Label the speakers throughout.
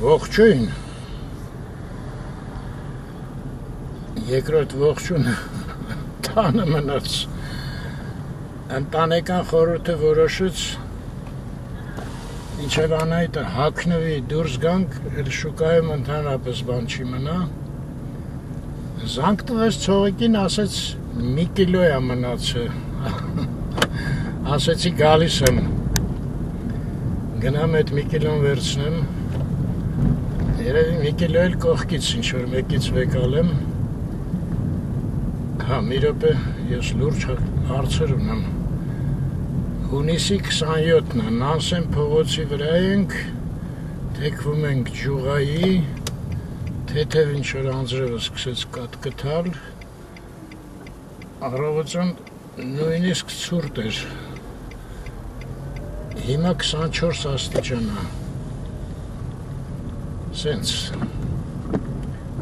Speaker 1: Ողջույն։ Երկրորդ ողջույնը տանը մնաց։ Ընտանեկան խորհուրդը որոշեց ինչև Անահիտը հագնվի դուրս գանք, շուկայում ընդհանրապես բան չի մնա։ Զանգ տվեց ցողիկին, ասեց մի կիլո է մնացել։ Ասեցի գալիս եմ։ Գնամ այդ մի կիլոն վերցնեմ։ Երևի մի կիլո էլ կողքից ինչ-որ մեկից վեկալ եմ։ Հա, մի րոպե, ես լուրջ հարցեր ունեմ։ Հունիսի 27-ն է, Նանսեն փողոցի վրա ենք, թեքվում ենք Ջուղայի, թեթև ինչ-որ անձրևը սկսեց կատկտալ, առավոտյան նույնիսկ ցուրտ էր, հիմա 24 աստիճան է, սենց,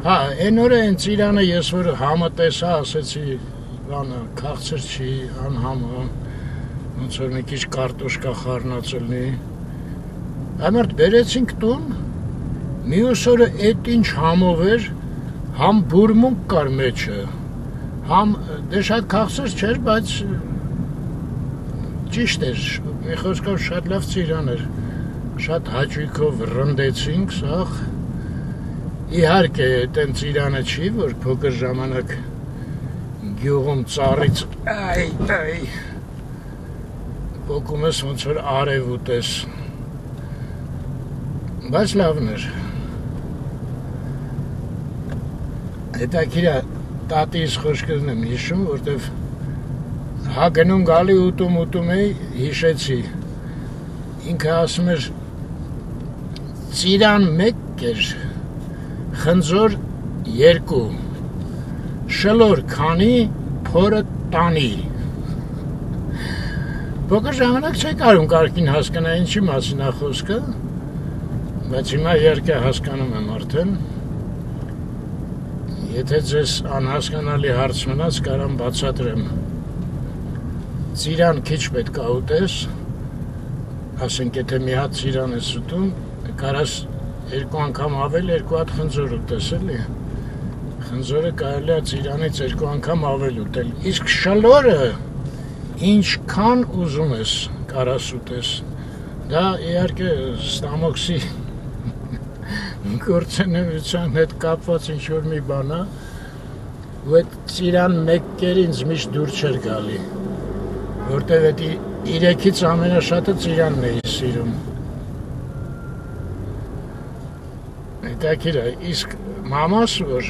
Speaker 1: հա, են օրը են ծիրանը ես որ համը տեսա, ասեցի, բանը, քաղցր չի, անհամը, ոնց որ մի քիչ կարտոշկա խառնածելնի, ամերտ բերեցինք տուն, մյուս օրը էդ ինչ համով էր, համ բուրմունք կար մեջը, համ դե շատ քաղցր չէր, բայց ճիշտ էր, մի խոսքով շատ լավ ծիրան էր, շատ հաճույքով ռնդեցինք, սաղ, իհարկե այդեն ծիրանը չի, որ փոքր ժամանակ գյուղում ծառից, պոկում ես ոնց որ արև ուտես, բայց լավն էր, հետաքրքիր է տատիս խոսքերն եմ հիշում, որտև հա գնում գալի ուտում էի, հիշեցի, ինքը ասում էր ծիրան մեկ էր, խնձոր 2, շլոր քանի, փորը տանի, փոքր ժամանակ չէ կարում կարգին հասկանա ինչի մասին է խոսքը, բայց հիմա իհարկե հասկանում եմ արդեն, եթե ձեզ անհասկանալի հարց մնաց, կարամ բացատրեմ, ծիրան քիչ պետք է ուտես, ասենք եթե մի հատ ծիրան ես ուտում, կարաս 2 անգամ ավել 2 հատ խնձոր ուտես էլի, խնձորը կարելի է ծիրանից 2 անգամ ավել ուտել, իսկ շլորը ինչքան ուզում ես կարաս ուտես, դա իհարկե ստամոքսի գործունեության հետ կապված ինչ-որ մի բան է, ու այդ ծիրան մեկ կեր ինձ միշտ դուր չէր գալի, որտև այդ 3-ից ամենաշատը ծիրանն էի սիրում։ Հետաքրքիր է, իսկ մամաս, որ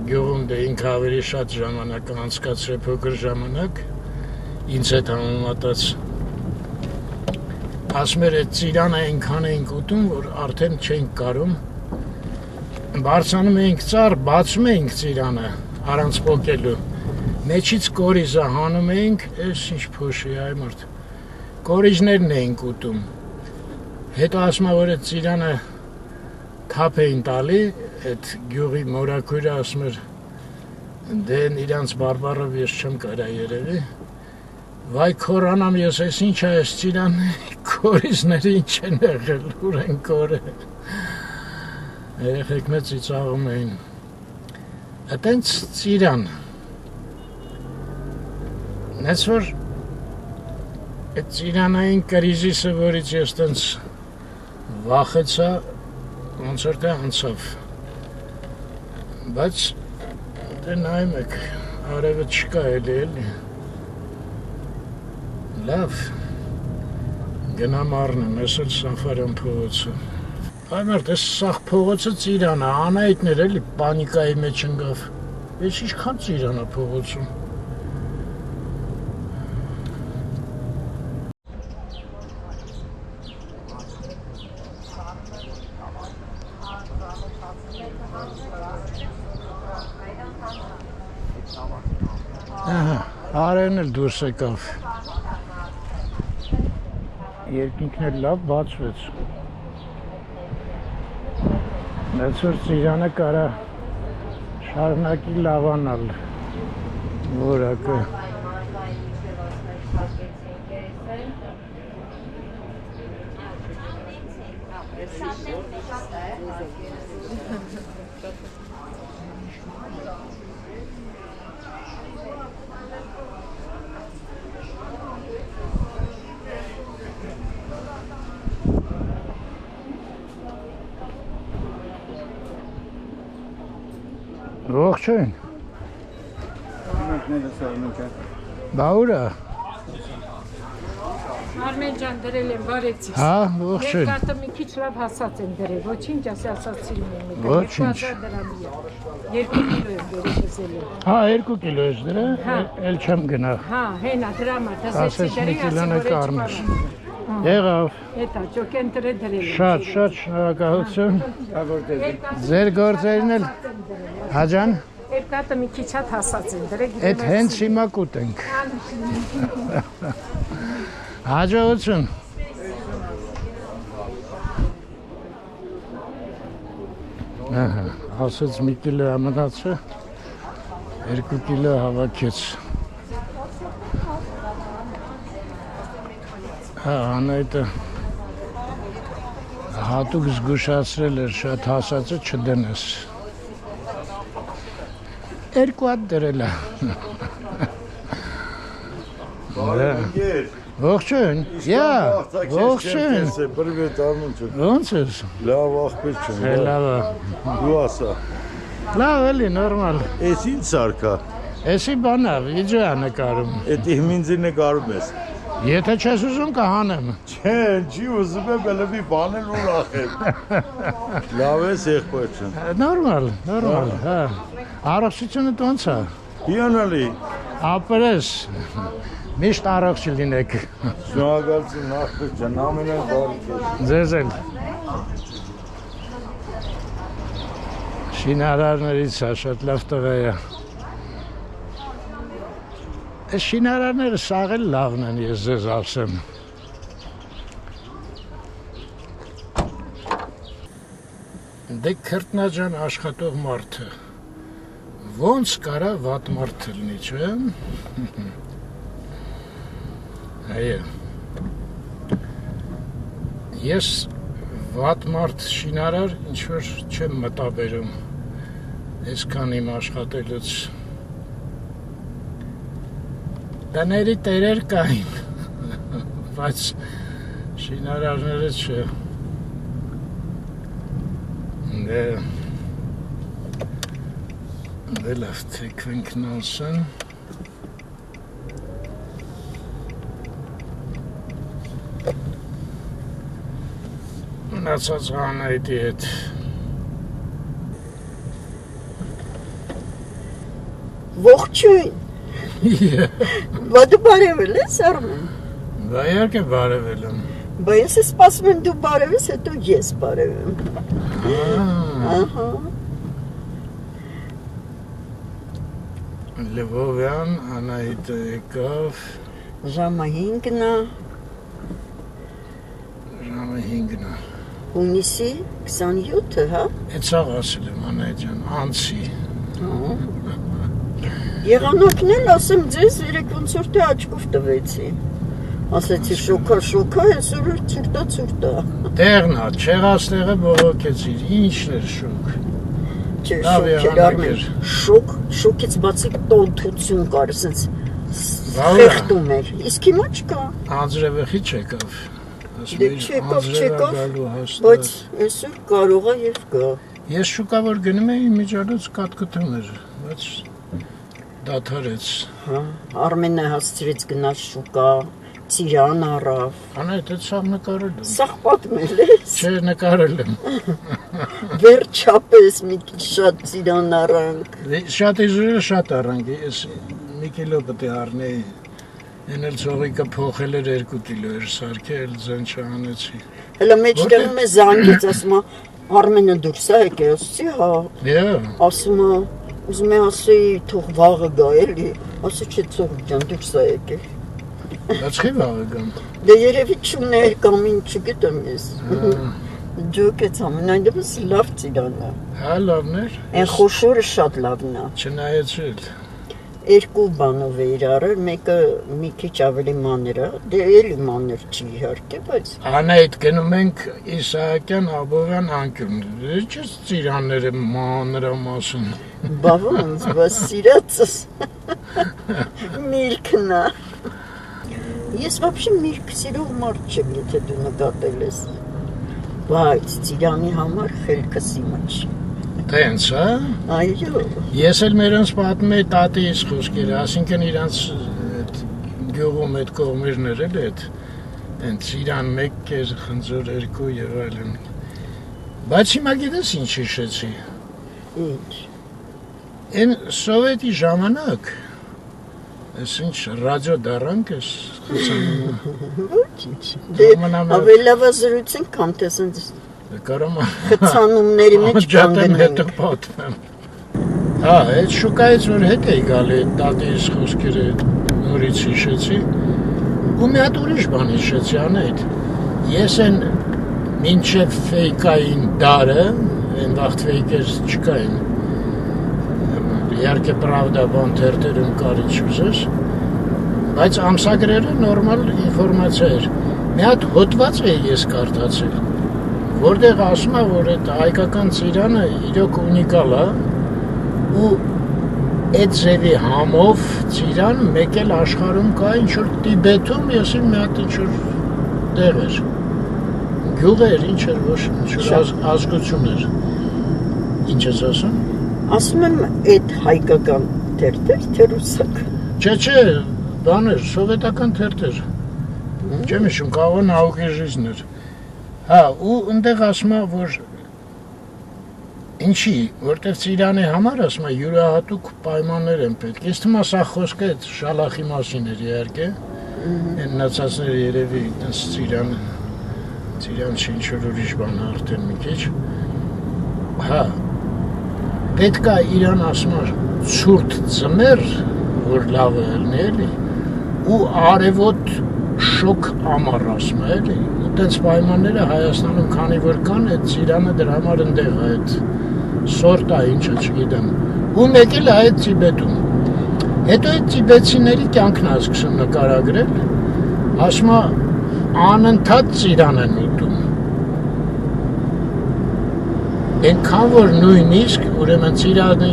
Speaker 1: գյուղում դե ինքը ավելի շատ ժամանակ անցկացրել փոքր ժամանակ, ինձ հետ համեմատած, ասում էր այդ ծիրանը այնքան էինք ուտում, որ արդեն չենք կարում, բարձանում էինք ծառ, բացում էինք ծիրանը, առանց պոկելու, մեջից կորիզը հանում էինք, ես ինչ փոշի այ մարդ, կորիզներն էինք ուտում, հետո ասում է, որ այդ ծիրանը թափ էին տալի, այդ գյուղի մորաքույրը ասում էր, դե իրանց բարբառով ես չեմ կարա երևի, վայ քորանամ ես ես ինչ է ես ծիրան, կորիզները ինչ են եղել, ուր են կորել, երեխեք մեծ ծիծաղում էին, այտենց ծիրան, նեց որ այդ ծիրանային կրիզիսը, որից ես տենց վախեցա, ոնց որ թե անցավ, բայց դե նայում եք, արևը չկա էլի, լավ, գնամ առնեմ, ես էլ Սաֆարյան փողոցը, այմարդ, ես սաղ փողոցը ծիրան է, Անահիտներ էլի պանիկայի մեջ ընգավ, ես ինչքան ծիրան է փողոցում, Արևն էլ դուրս եկավ, երկինքն էլ լավ բացվեց, բայց որ ծիրանը կարա շարունակի լավանալ, որակը, Ողջույն։ Բաուրա։
Speaker 2: Արմեն ջան դրել եմ բարեցի։
Speaker 1: Հա, ողջույն։
Speaker 2: Երկարտը մի քիչ լավ հասած են դրել, ոչինչ ասացին եմ։
Speaker 1: Ոչինչ։
Speaker 2: 2 կիլո եմ դրել։
Speaker 1: Հա, 2 կիլո ես դրա, էլ չեմ գնա։
Speaker 2: Հա, հենա դրամա, դասեցի դրի,
Speaker 1: ասի Եղավ։
Speaker 2: Էտա, ճոկեն դրել եմ։
Speaker 1: Շատ շնորհակալություն։ Ձեր գործերն էլ Հաջան,
Speaker 2: Երկարտը մի քիչ հատ հասած են դրել։
Speaker 1: այդ հենց հիմա կուտենք։ Հաջողություն։ Ահա, ասած մի կիլո ամնացը, 2 կիլո հավաքեց։ Հա, անայտը հատուկ զգուշացրել էր շատ հասածը չդնես։ 2 հատ դրել է։ Ողջույն, ողջույն։
Speaker 3: Привет, Արմունչը։
Speaker 1: Ոնց ես։
Speaker 3: Լավ աղբեր չեմ։
Speaker 1: Լավ է։
Speaker 3: Դու ասա։
Speaker 1: Լավ էլի, նորմալ։
Speaker 3: Էս ինչ սարքա։
Speaker 1: Էսի բանա, վիդեո է նկարում։
Speaker 3: Էդ ինձ նկարում ես։
Speaker 1: Եթե չես ուզում կհանեմ։
Speaker 3: Չէ, չի ուզում եմ բելեվի բանել ուրախ եմ։ Լավ ես եղբայր չեմ։
Speaker 1: Նորմալ, հա։ Առողջությունը ոնց է։
Speaker 3: Հիանալի։
Speaker 1: Ապրես։ Միշտ առողջ լինեք։
Speaker 3: Շնորհակալություն աղբեր ջան, ամենայն բարիքեր։
Speaker 1: Ձեզ էլ։ Շինարարներից է, շատ լավ տղա է։ Այս շինարարները սաղ էլ լավն են, ես ձեզ ասեմ։ Դե քրտնաջան աշխատող մարդը, ոնց կարա վատ մարդ լինի, չէ՞։ Այո։ Ես վատ մարդ շինարար ինչ-որ չեմ մտաբերում, այսքան իմ աշխատելուց։ Տների տերեր կային, բայց շինարարները չէ։ Դե լավ, թեքվենք նոսն։ Մնացած Անայդի հետ։
Speaker 4: Ողջույն։ Բա դու բարևել ես, Արմեն։
Speaker 1: Բա իհարկե բարևել եմ։
Speaker 4: Բա ես սպասում եմ դու բարևես, հետո ես բարևեմ։ Ահա։
Speaker 1: Լվովյան, Անահիտը եկավ։
Speaker 4: Ժամը 5-ն է,
Speaker 1: Ժամը 5-ն է։
Speaker 4: հունիսի 27-ը, հա։
Speaker 1: Այդ սաղ ասել եմ, Անահիտ ջան, անցի։
Speaker 4: Եղանակն էլ ասեմ ձեզ երեկվան ցուրտը աչքով տվեցի։ Ասեցի շոքա, այսօր ցուրտա։
Speaker 1: Տեղն է, չեղած տեղը բողոքեցիր, ինչն էր շոք։
Speaker 4: Չէ, շոք Արմեն, շոքից բացի տոնթություն կար, ասենց խեղդում էր, իսկ հիմա չկա։
Speaker 1: Անձրևեղի չեկավ։
Speaker 4: Դե չեկավ, բայց այսօր կարող է եւ կա։
Speaker 1: Ես շուկա որ գնում էի միջալուց կատկտում էր, բայց դադարեց։
Speaker 4: Հա, Արմենը հասցրեց գնալ շուկա, ծիրան առավ։
Speaker 1: Անայդ այդ սաղ նկարել եմ։
Speaker 4: Սաղ պատմել ես։
Speaker 1: Չէ, նկարել եմ։
Speaker 4: Վերջապես մի քիչ շատ ծիրան առանք։
Speaker 1: Շատ իզուրը շատ առանք, ես մի կիլո պետք է առնեի։ Են էլ ծողիկը փոխել էր 2 կիլո էր սարքել, ձեն չանեցի։
Speaker 4: Հələ մեջտեղում է զանգեց, ասում է Արմենը դուրս է եկել, ասեցի հա։ Ասում է ուզում է ասեի թող վաղը գա էլի, ասի չէ ծողիկ ջան դուրս է եկել։
Speaker 1: Բայց խի վաղը գամ։
Speaker 4: Դե երևի չուներ կամ ինչ չգիտեմ ես։ Ջոկեց ամենայնպես լավ ծիրան է։
Speaker 1: Հա լավն էր։
Speaker 4: Այն խոշորը շատ լավն է։
Speaker 1: Չնայեցել։
Speaker 4: երկու բանով էր արել, մեկը մի քիչ ավելի մանր է, դե էլի մանր չի իհարկե, բայց
Speaker 1: Անայդ գնում ենք Իսահակյան Աբովյան անկյուն։ Չէ՞ ծիրանները մանրամասն։
Speaker 4: բա ոնց, բա սիրածս միրգն է։ Ես вообще միրգ սիրող մարդ չեմ, եթե դու նկատել ես, բայց ծիրանի համար խելքս իմը չի։
Speaker 1: Տենց, հա։
Speaker 4: Այո։
Speaker 1: Ես էլ մերոնց պատմում էի տատիս խոսքերը, ասինքն իրանց գյուղում այդ կողմերներ էլ այդ իրան մեկ կեր, խնձոր երկու եւ այլն։ Բայց հիմա գիտես ինչ հիշեցի։
Speaker 4: Ինչ։
Speaker 1: Այն սովետի ժամանակ ես ինչ ռադիո դարանք ես խցանում։
Speaker 4: Ոչինչ։ Դե ավելավազրություն կամ թե սենց
Speaker 1: Կարամ
Speaker 4: խցանումների մեջ կանգնենք։
Speaker 1: հետո պատմեմ։ Հա, այդ շուկայից որ հետ էի գալի, տատիս խոսքերը նորից հիշեցի, ու մի հատ ուրիշ բան հիշեցի անեդ։ Ես են մինչև ֆեյկային դարը, այն վաղտ ֆեյկեր չկային, իհարկե պրավդա բան թերթերում կար ինչ ուզես, բայց ամսագրերը նորմալ ինֆորմացիա էր։ Մի հատ հոդված էի ես կարդացել, որտեղ ասում է, որ այդ հայկական ծիրանը իրոք ունիկալ է ու այդ ձևի համով ծիրան մեկ էլ աշխարհում կա ինչ-որ Տիբեթում, ես իմ մի հատ ինչ-որ տեղ էր, գյուղ էր, ինչ էր, ոչ ինչ-որ ազգություն էր, ինչ ես ասում?
Speaker 4: Ասում եմ այդ հայկական թերթեր, թե ռուսակ։
Speaker 1: Չէ, բան էր, սովետական թերթեր, չեմ հիշում, կարող է նауկի жизнь էր։ Հա, ու ընդեղ ասում է, որ ինչի, որտեղ ծիրանի համար ասում է յուրահատուկ պայմաններ են պետք։ Ես թվում է սա խոսքը այդ շալախի մասին էր իհարկե, այն նացածները երևի այնց ծիրան չի ինչ-որ ուրիշ բան արդեն մի քիչ։ Հա, պետք է իրան ասում է ցուրտ ձմեռ, որ լավ է ելնի էլի, ու արևոտ շոկ ամառ ասում է էլի, ու տենց պայմանները Հայաստանում քանի որ կան, այդ ծիրանը դրա համար ընդեղ է, այդ սորտա ինչը չգիտեմ, ու մեկ էլ այդ Տիբետում։ Հետո այդ տիբեցիների կյանքն է սկսում նկարագրել, ասում է անընդհատ ծիրան են ուտում։ Այնքան որ նույնիսկ ուրեմն ծիրանի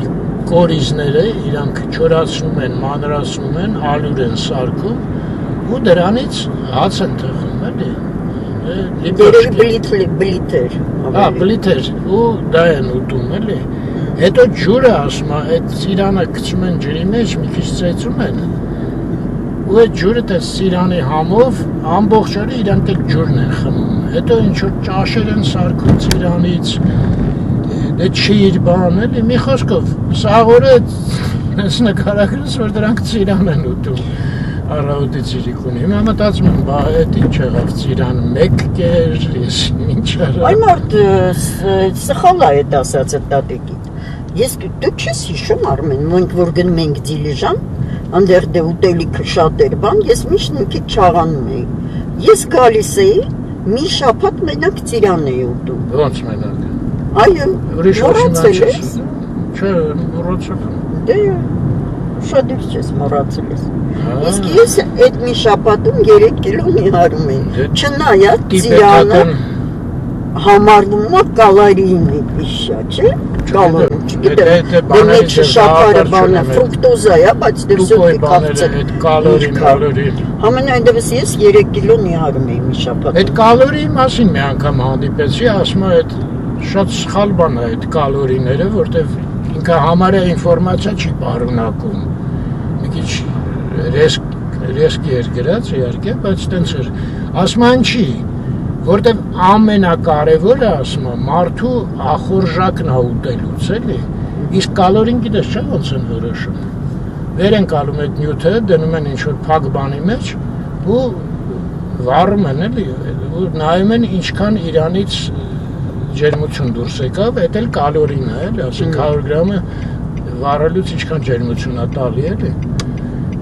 Speaker 1: կորիզները իրանք չորացնում են, մանրացնում են, ալյուր են սարքում ու դրանից հաց են թխում, էլի։
Speaker 4: Բլիթեր։
Speaker 1: Հա, բլիթեր, ու դա են ուտում, էլի։ Հետո ջուրը ասում է, այդ ծիրանը գցում են ջրի մեջ, մի քիչ ծեծում են։ Ու այդ ջուրը տես ծիրանի համով ամբողջ օրը իրանք այդ ջուրն են խմում։ Հետո ինչ որ ճաշեր են սարքում ծիրանից, դե չիր բան, էլի, մի խոսքով, սաղորը այս նկարագրես, որ դրանք ծիրան են ուտում, առավոտի ծիրիկունի։ Հիմա մտածում եմ, բա այդ ինչ եղավ ծիրան մեկ կեր, ես ինչ արա։
Speaker 4: Այ մարդ սխալ է այդ ասածը տատիկի։ Ես դու չես հիշում Արմեն, մենք որ գնում ենք Դիլիժան, անդեր դե ուտելիքը շատ էր բան, ես միշտ մի քիչ չաղանում էի։ Ես գալիս էի, մի շաբաթ մենակ ծիրան էի ուտում։
Speaker 1: Ոնց մենակ։
Speaker 4: Այո, մոռացել ես։
Speaker 1: Չէ, մոռացել եմ։
Speaker 4: Դե շատ դուրս չես մոռացել ես։ Իսկ ես այդ մի շաբաթում 3 կիլո նիհարում էի։ Չնայած ծիրանը համարվում է կալորիի վիշա, չէ՞։ Կալորի, չգիտեմ։ Դե մեջ շաքարը բանը, ֆրուկտոզա է, բայց դե սուպի կախծել։
Speaker 1: Այդ կալորին։
Speaker 4: Համենայնդեպս ես 3 կիլո նիհարում էի մի շաբաթ։
Speaker 1: Այդ կալորիի մասին մի անգամ հանդիպեցի, ասում է այդ շատ սխալ բան է այդ կալորիները, որտեվ ինքը համարյա ինֆորմացիա չի պարունակում։ Մի քիչ ռեսկի էր գրած իհարկե, բայց տենց էր։ Ասում են չի, որտեվ ամենակարևորը ասում է մարդու ախորժակն է ուտելուց, էլի։ Իսկ կալորին գիտես չէ ոնց են որոշում։ Վեր են կալում այդ նյութը, դնում են ինչ-որ փակ բանի մեջ ու վառում են, էլի, ու նայում են ինչքան իրանից ջերմություն դուրս եկավ, այդ էլ կալորին է, էլի, ասենք 100 գրամը վառելուց ինչքան ջերմություն է տալի, էլի։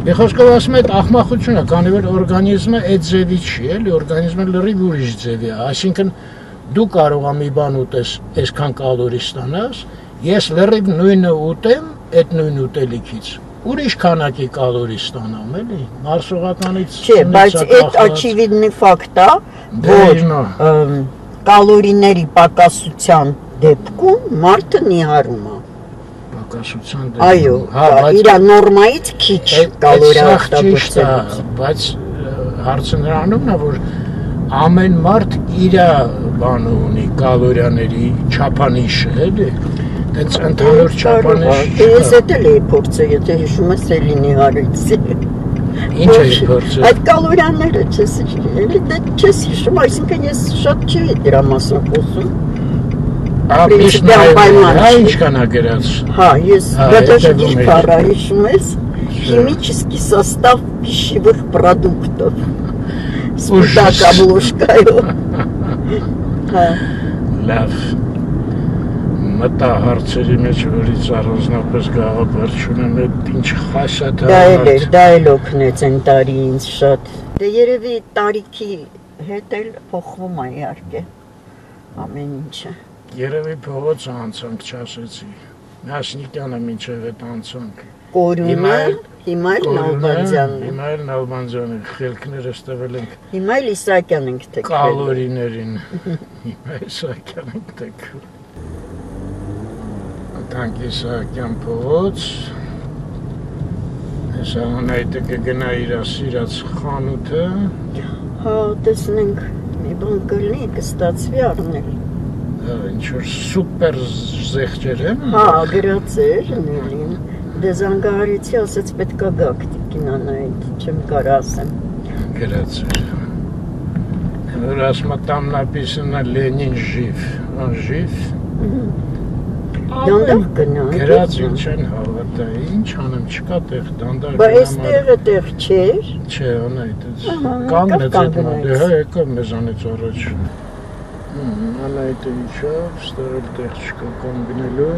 Speaker 1: Մի խոսքով ասում այդ ախմախություն է, քանի որ օրգանիզմը այդ ձևի չի, էլի, օրգանիզմը լրիվ ուրիշ ձևի է, այսինքն դու կարող ես մի բան ուտես, այսքան կալորի ստանաս, ես լրիվ նույնը ուտեմ այդ նույն ուտելիքից, ուրիշ քանակի կալորի ստանամ, էլի։ Մարսողականից
Speaker 4: Չէ, բայց այդ очевидный ֆակտ է, որ կալորիների պակասության դեպքում մարդը նիհարում է։
Speaker 1: Պակասության
Speaker 4: Այո, իր նորմայից քիչ կալորիա օգտագործելուց։
Speaker 1: Բայց հարցը նրանումն է, որ ամեն մարդ իր բանը ունի կալորիաների չափանիշը, էլի։ Դենց ընդհանուր չափանիշ։
Speaker 4: Ես էլ էի փորձել, եթե հիշում ես Էլինի հարցը։
Speaker 1: Ինչ էի փորձել։
Speaker 4: Այդ կալորիաները չես հիշում, այսինքն ես շատ չի դրա մասին խոսում։
Speaker 1: Ինչքան է գրած։
Speaker 4: Հա, ես даже гипара հիշում ես, химический состав пищевых продуктов. Спутак обложкою։ Հա։
Speaker 1: Լավ։ Մտա հարցերի մեջ, որից առանձնապես գաղափար չունեմ, ինչ խաշատ
Speaker 4: Դա էլ օգնեց այն տարի ինձ շատ։ Դե երևի տարիքի հետ էլ փոխվում է իհարկե ամեն ինչը։
Speaker 1: Երևի փողոց անցանք չասեցի։ Նաշնիկյանը մինչև այդ անցանք։
Speaker 4: Կորունը, հիմա էլ Նալբանդյանն է։
Speaker 1: Հիմա էլ Նալբանդյանը խելքները ստվել ենք։
Speaker 4: Հիմա էլ Իսահակյան ենք թեքվել։
Speaker 1: Կալորիներին։ Հիմա Իսահակյան ենք թեքվել։ Տանք Իսահակյան փողոց։ Հեսա անայտը կգնա իր սիրած խանութը։
Speaker 4: Հա, տեսնենք, մի բան կլինի, կստացվի առնել։
Speaker 1: Ինչ-որ սուպեր զեղջեր են։
Speaker 4: Հա, գրած էր նույնին։ Դե զանգահարեցի, ասեց պետքա գաք տիկինանայիդ, չեմ կարա ասեմ։
Speaker 1: Գրած էր։ Որ ասմա там написано Ленин жив, он жив։
Speaker 4: Դանդաղ գնա։
Speaker 1: Գրած չեն հավատա, ինչ անեմ, չկա տեղ դանդաղ գնամ։
Speaker 4: Բայց այստեղը տեղ չէր։
Speaker 1: Չէ, անայտից։ Կանգնեց այդ մոտ, հա, եկավ մեզանից առաջ։ Անայտը իջավ, ստեղ էլ տեղ չկա կանգնելու։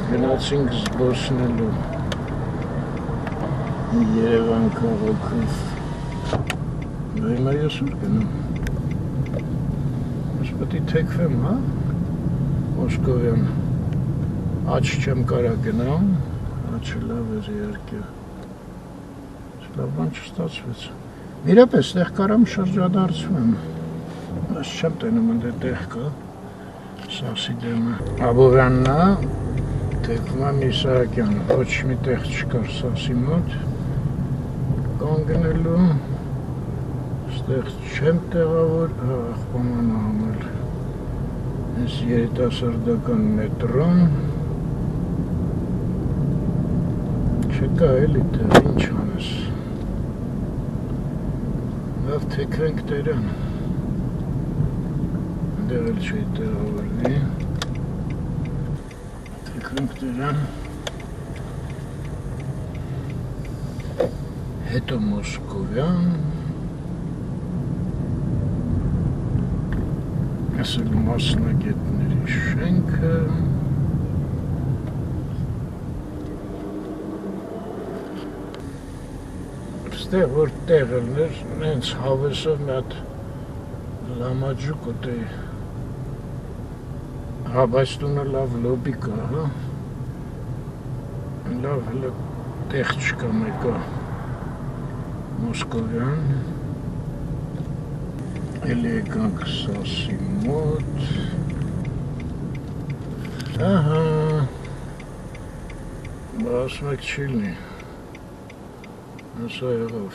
Speaker 1: Գնացինք զբոսնելու Երևան քաղաքով։ Հիմա ես ուր գնամ։ Ես պետք է թեքվեմ, հա։ Մոսկովյան։ Աչ չեմ կարա գնամ, աչը լավ էր իհարկե։ Լավ բան չստացվեց։ Իրապես տեղ կարամ շրջադարձվեմ։ Ես չեմ տենում ընդ տեղ կա։ Սասի դեմը։ Աբովյանն է, թեքվում եմ Իսահակյան, ոչ մի տեղ չկար Սասի մոտ։ Կանգնելու, ստեղ չեմ տեղավոր, աղբաման համել։ Ես երիտասարդական մետրոն։ Չկա էլի տեղ, ինչ անես։ Լավ թեքվենք տերան։ Դեղ էլ չի տեղավորվի։ Թեքվենք տերան։ Հետո Մոսկովյան։ Ասել մասնագետների շենքը։ Ստեղ որ տեղ ելներ, նենց հավեսով մի հատ լամաջուկ ուտեի։ Հա, բայց տունը լավ լոբի կա, հա։ Լավ հլը տեղ չկա մեկա Մոսկովյան։ Էլի եկանք Սասի մոտ։ Ահա։ Բայց մեկ չի լինի։ Ասա եղավ։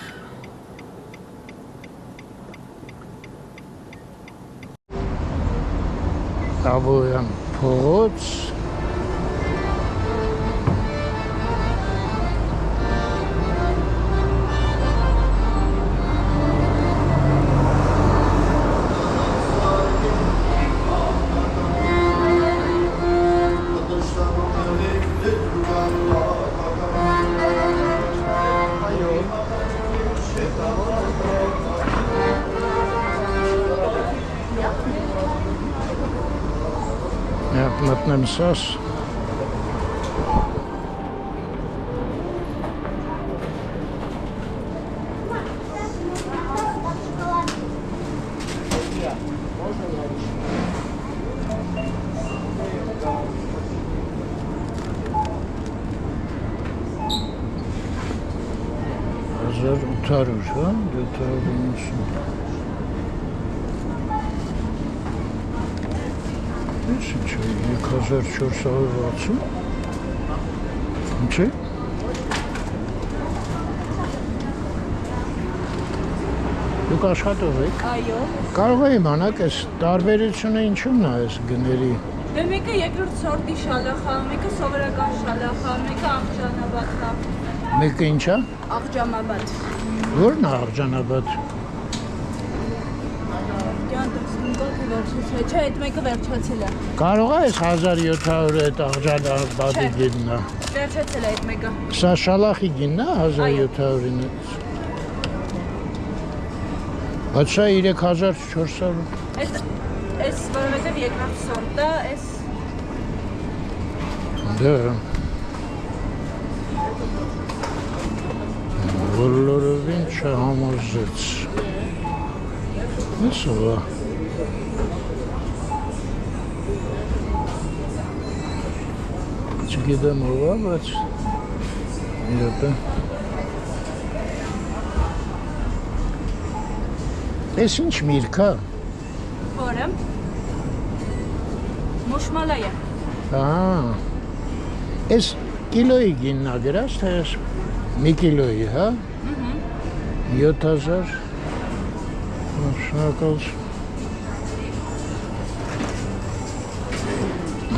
Speaker 1: Աբովյան փողոց։ Մտնեմ սաս։ 1800, հա, 790։ Ինչ է, 3460։ Ինչ է։ Դուք աշխատող եք։
Speaker 5: Այո։
Speaker 1: Կարող է իմանալ, այս տարբերությունը ինչու՞մն է այս գների։
Speaker 5: Մեկը երկրորդ սորտի շալախա, մեկը սովորական շալախա, մեկը աղջանաբադա։
Speaker 1: Մեկը ինչ է։
Speaker 5: Աղջամաբադ։
Speaker 1: Ո՞րն է աղջանաբադ։
Speaker 5: Չէ, այդ մեկը վերջացել է։
Speaker 1: Կարող է այս 1700 այդ աղջանաբադի գինն է։
Speaker 5: Վերջացել է այդ մեկը։
Speaker 1: Սա շալախի գինն է 1700-ին։ Բայց սա 3400։
Speaker 5: Այս որովհետև երկրորդ սորտը, այս
Speaker 1: Դա բոլորովին չհամոզեց։ Եսո է։ Չգիտեմ ով է, բայց իրոք է։ Ես ինչ միրգ է։
Speaker 5: որը մոշմալայ է։
Speaker 1: Ես կիլոյի գինն է գրած, թե ես մի կիլոյի, հա։ 7000 շնորհակալ։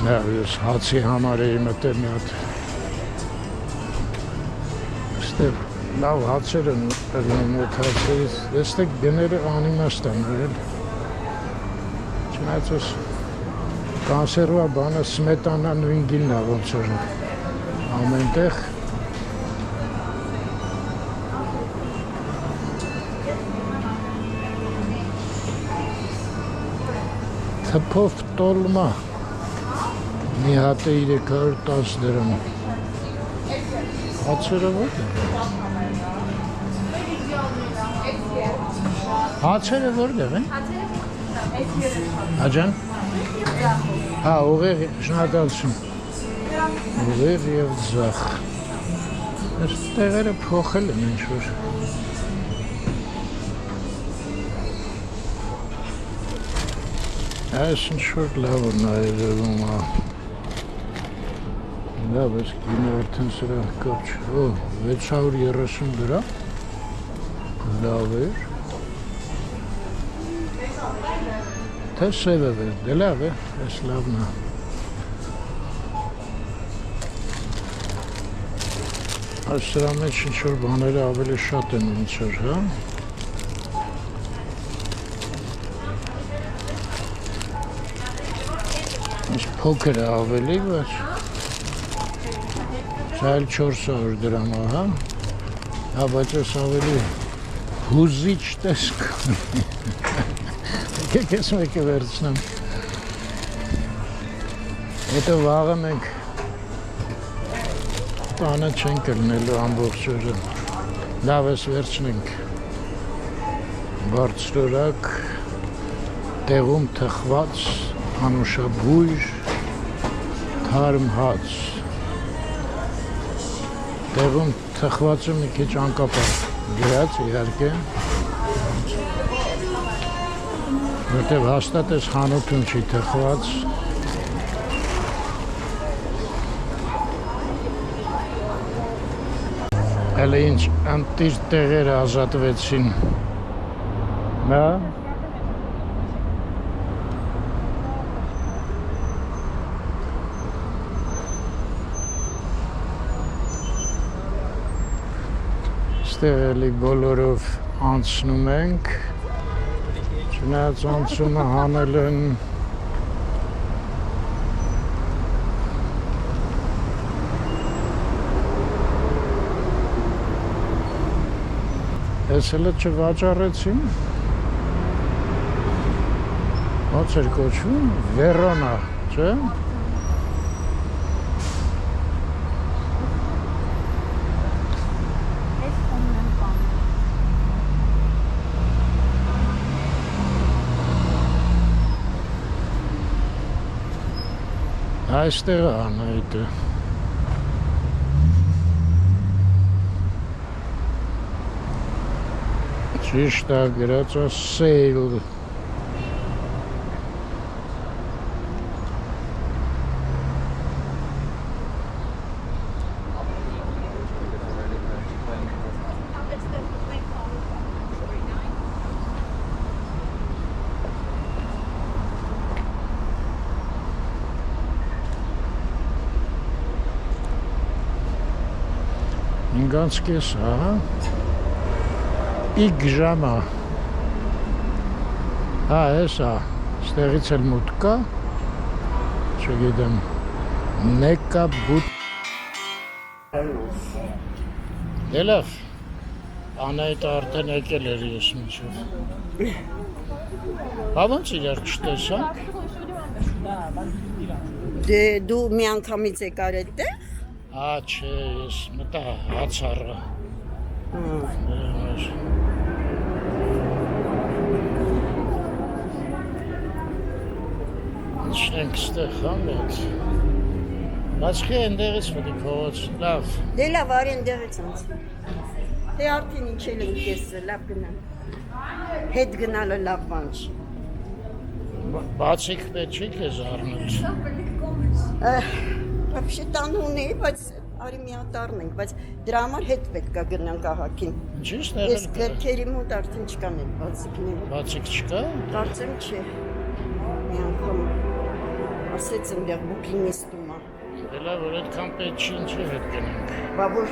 Speaker 1: Նա ես հացի համար էի մտել մի հատ։ Ստեղ լավ հացեր են ելնում այդ հացերից, դեստեք գները անիմաստ են ել։ Չնայած ես կանսերվա բանը սմետանա նույն գինն է ոնց որ ամենտեղ։ Թփով տոլմա մի հատը 310 դրամ։ Հացերը ո՞ր են։ Հացերը որտեղ են։ Աջան։ Հա, ուղիղ շնորհակալություն։ Ուղիղ եւ ձախ։ Այս տեղերը փոխել են ինչ որ։ Այս ինչ որ լավ է նայվում է։ Լավ է գինը արդեն սրա կապ չէ։ 630 դրամ։ Լավ է։ Թե սևը է, դե լավ է, այս լավն է։ Այս սրա մեջ ինչ-որ բաները ավելի շատ են ոնց որ, հա։ Այս փոքր է ավելի, բայց սա էլ 400 դրամ է, հա։ Հա, բայց այս ավելի հուզիչ տեսք։ Ես մեկը վերցնեմ։ Հետո վաղը մենք տանը չենք ելնելու ամբողջ օրը։ Լավ ես վերցնենք։ Բարձրորակ, տեղում թխված, անուշաբույր, թարմ հաց։ Տեղում թխվածը մի քիչ անկապ գրած իհարկե։ Որտև հաստատ ես խանութում չի թխված։ Հələ ինչ անտիր տեղերը ազատվեցին։ Նա։ Ստեղ էլի բոլորով անցնում ենք։ Չնայած անցումը հանել են Ես հələ չվաճառեցին Ոնց էր կոչվում, Վերոնա, չէ՞։ Այստեղ է Անահիտը։ Ճիշտ է գրած է sale։ Ինգանց կես, ահա։ Պիկ ժամա։ Հա, էսա, ստեղից էլ մուտ կա, չգիտեմ, նեկա բուտ։ Դելավ, անայդ արդեն եկել էր ես միջով։ Բա ոնց իրար չտեսանք։
Speaker 4: Դե դու մի անգամից եկար այդտեղ։
Speaker 1: Հա, չէ, ես մտա հացառը։ Չենք ստեղ խամետ։ Բայց խի ընդեղից մտի փողոց, լավ։
Speaker 4: Դե լավ, արի ընդեղից անց։ Դե արդեն ինչել եմ կեսը, լավ գնալ։ Հետ գնալը լավ բան չի։
Speaker 1: Բացիկ պետք չի կեզ առնել։
Speaker 4: Вообще տան ունի, բայց արի միատարն ենք, բայց դրա համար հետ պետք է գնանք ահակին։
Speaker 1: Ինչի՞
Speaker 4: Ես
Speaker 1: ստեղել։
Speaker 4: գրքերի մոտ արդեն չկան այդ բացիկները։
Speaker 1: Բացիկ չկա։
Speaker 4: Կարծեմ չէ։ Մի անգամ ասեց այնտեղ բուկինիստում է։
Speaker 1: Դե լավ, որ այդքան պետք չի ինչի հետ գնանք։
Speaker 4: Բա որ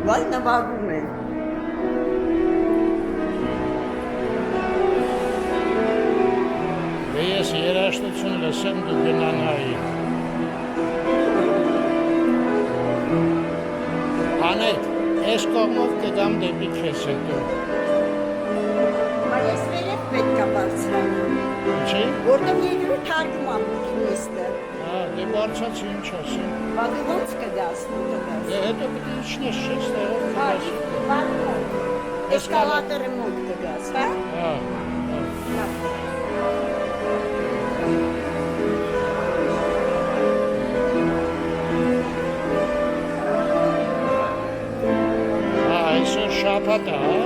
Speaker 4: վայ նվագում են։
Speaker 1: Դե ես երաշտություն լսեմ դու գնանայի։ Անետ, ես կողմով կգամ դեպի քեզ հետո։
Speaker 4: Բա ես վերև պետք է բարձրանամ։
Speaker 1: Ինչի՞։
Speaker 4: Որտեղ երկրի թարգում է բուկինիստը։
Speaker 1: Հա, դե բարձած ինչ ասեմ։
Speaker 4: Բա դու ոնց կգաս, ու կգաս։
Speaker 1: Դե հետո պիտի իջնես չէ ստեղով կգաս։
Speaker 4: Էսկալատորի մոտ կգաս, հա։
Speaker 1: Հա։
Speaker 4: Լավ։
Speaker 1: Այսօր շաբաթ է, հա։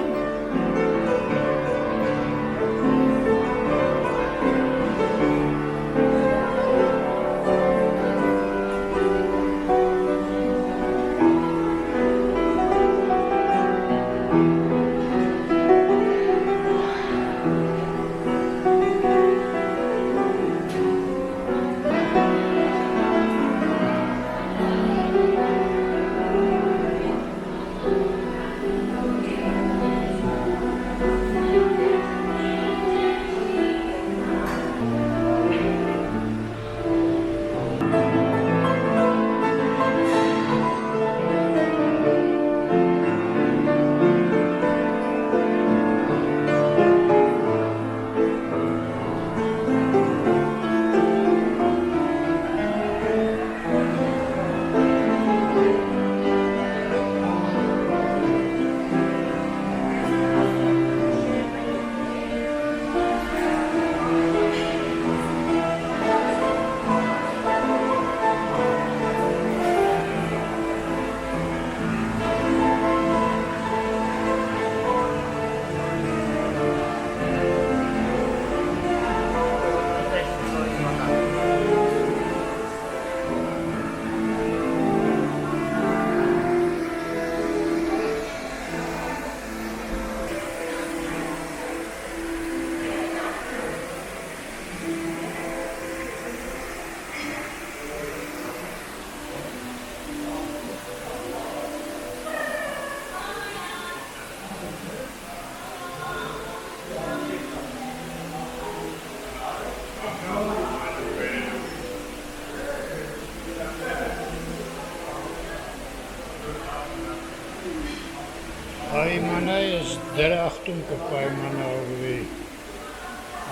Speaker 1: Պայմանայս դրախտում կպայմանավորվի,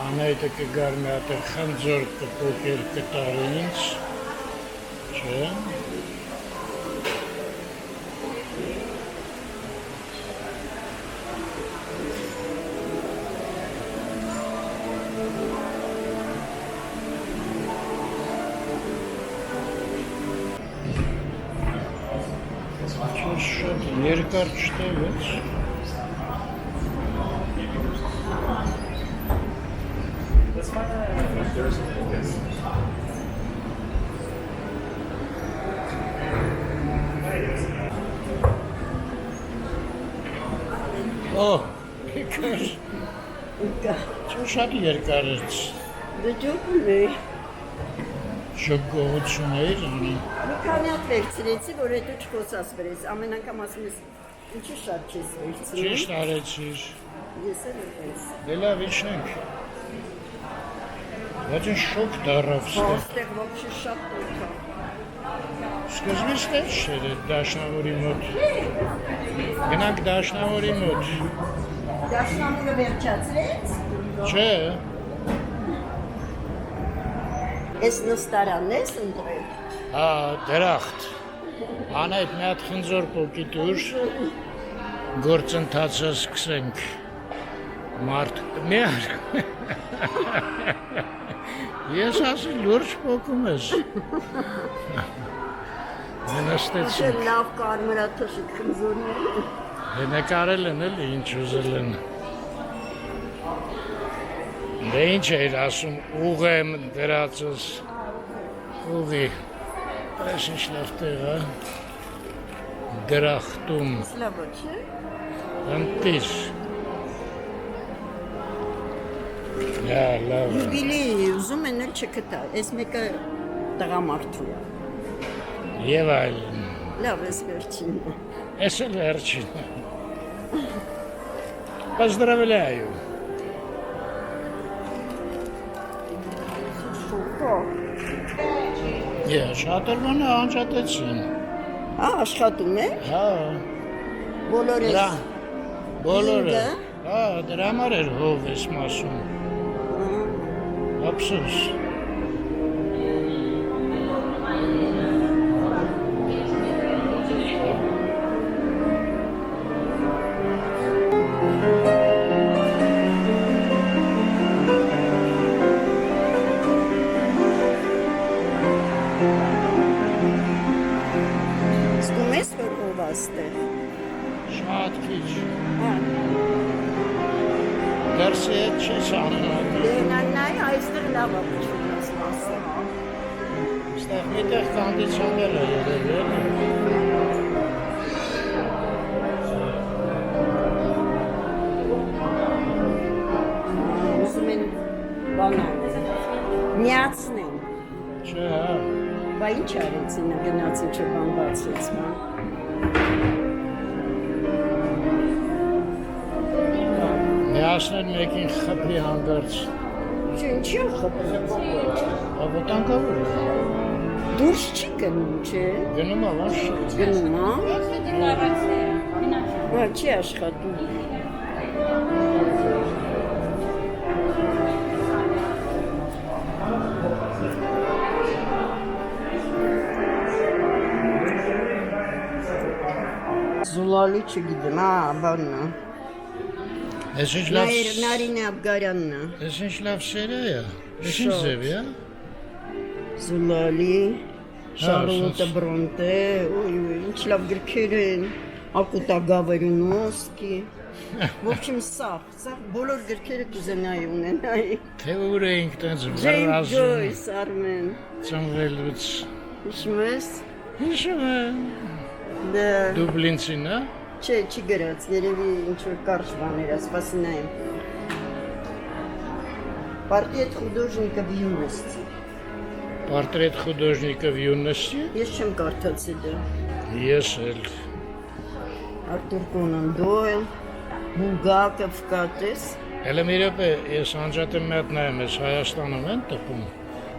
Speaker 1: անայտը կգար մի հատ խնձոր կպոկեր կտար ինձ, չէ։ Շատ երկար չտևեց։ Օ, քիքր։ Շատ երկար է։
Speaker 4: Դժոխում է։
Speaker 1: Շոկողություն էր անի։
Speaker 4: Մի քանի հատ վերցրեցի, որ հետո չխոսած վրես։ Ամեն անգամ ասում ես, ինչի շատ չես վերցնում։
Speaker 1: Ճիշտ արեցիր։
Speaker 4: Ես էլ ես։
Speaker 1: Դե լավ իջնենք։ Ոչինչ շոկ դարավ ստեղ։
Speaker 4: Այստեղ ոչինչ շատ տոթա։
Speaker 1: Սկզբից ստեղ չէր այդ դաշնավորի մոտ։ Գնանք դաշնավորի մոտ։
Speaker 4: Դաշնամուրը վերջացրեց։
Speaker 1: Չէ։
Speaker 4: Ես նստարանն ես ընտրել։
Speaker 1: Հա, դրախտ։ Անայդ մի հատ խնձոր պոկի դուր գործընթացը սկսենք։ Մարդ միար։ Ես ասի լուրջ պոկում ես։ Նստեցինք։
Speaker 4: Չէ լավ կարմրաթոշիկ խնձորներ։
Speaker 1: Նկարել են էլի ինչ ուզել են։ Դե ինչ էր ասում, ուղ եմ դրածս, ուղի, այս ինչ լավ տեղ է, դրախտում,
Speaker 4: Սլավա չէ։
Speaker 1: ընտիր, լավ է,
Speaker 4: Բիլի ուզում են էլ չկտա, ես մեկը տղամարդու է։
Speaker 1: և այլն,
Speaker 4: Լավ ես վերջինն է։
Speaker 1: ես էլ վերջին, Поздравляю, շատ էլ մանը անջատեցին,
Speaker 4: Աշխատում է։
Speaker 1: հա,
Speaker 4: Բոլորը։
Speaker 1: դրա, բոլորը,
Speaker 4: Ինքը?
Speaker 1: հա, դրա համար էր հով ես մասում, ապսուս,
Speaker 4: Զգում ես, որ ով է ստեղ։
Speaker 1: շատ քիչ,
Speaker 4: Հա։
Speaker 1: դրսի հետ չես անհատի,
Speaker 4: Լենաննայ այստեղ լավ է փչում ես մասը։
Speaker 1: ստեղ միտեղ կանդիցիոներ է երել էլի,
Speaker 4: Ուզում են բան անել։ Միացնեն։
Speaker 1: չէ, հա,
Speaker 4: Բա ինչ արեցին, գնացին չբան բացեց, բա։
Speaker 1: միասներ մեկին խպրի հանգարց,
Speaker 4: Չէ, ինչի է խփում։
Speaker 1: ապոտանկավոր է,
Speaker 4: Դուրս չի գնում, չէ։
Speaker 1: գնում է ոչ շատ,
Speaker 4: Գնում, հա։ Հա, չի աշխատում։ Զուլալի չգիտեմ, բանն է։
Speaker 1: ես ինչ լավ,
Speaker 4: Նարինե Աբգարյանն է։
Speaker 1: ես ինչ լավ սերը է, ես ինչ ձև է,
Speaker 4: Զուլալի, Շարլոտը
Speaker 1: սենց։
Speaker 4: Բրոնտե, ինչ լավ գրքեր են, Ակուտա Գավարյունովսկի։ В общем, սաղ բոլոր գրքերը կուզենայի ունենայի։
Speaker 1: թե ուր էինք տենց
Speaker 4: Ջեյմս
Speaker 1: վրազում,
Speaker 4: Ջոյս, Արմեն։
Speaker 1: ծնվելուց,
Speaker 4: Հիշում ես։
Speaker 1: հիշում եմ,
Speaker 4: Դա
Speaker 1: Դուբլինցին, հա,
Speaker 4: չէ, չի գրած, երևի ինչ-որ կարճ բաներ, սպասի նայեմ։ Портрет художника в юности։
Speaker 1: Портрет художника в юности,
Speaker 4: Ես չեմ կարդացել դա։
Speaker 1: ես էլ,
Speaker 4: Արտուր Կոնան Դոյլ, Բուլգակով կատես։
Speaker 1: հելը մի րոպե, ես անջատեմ մի հատ նայեմ, ես Հայաստանում են տպում,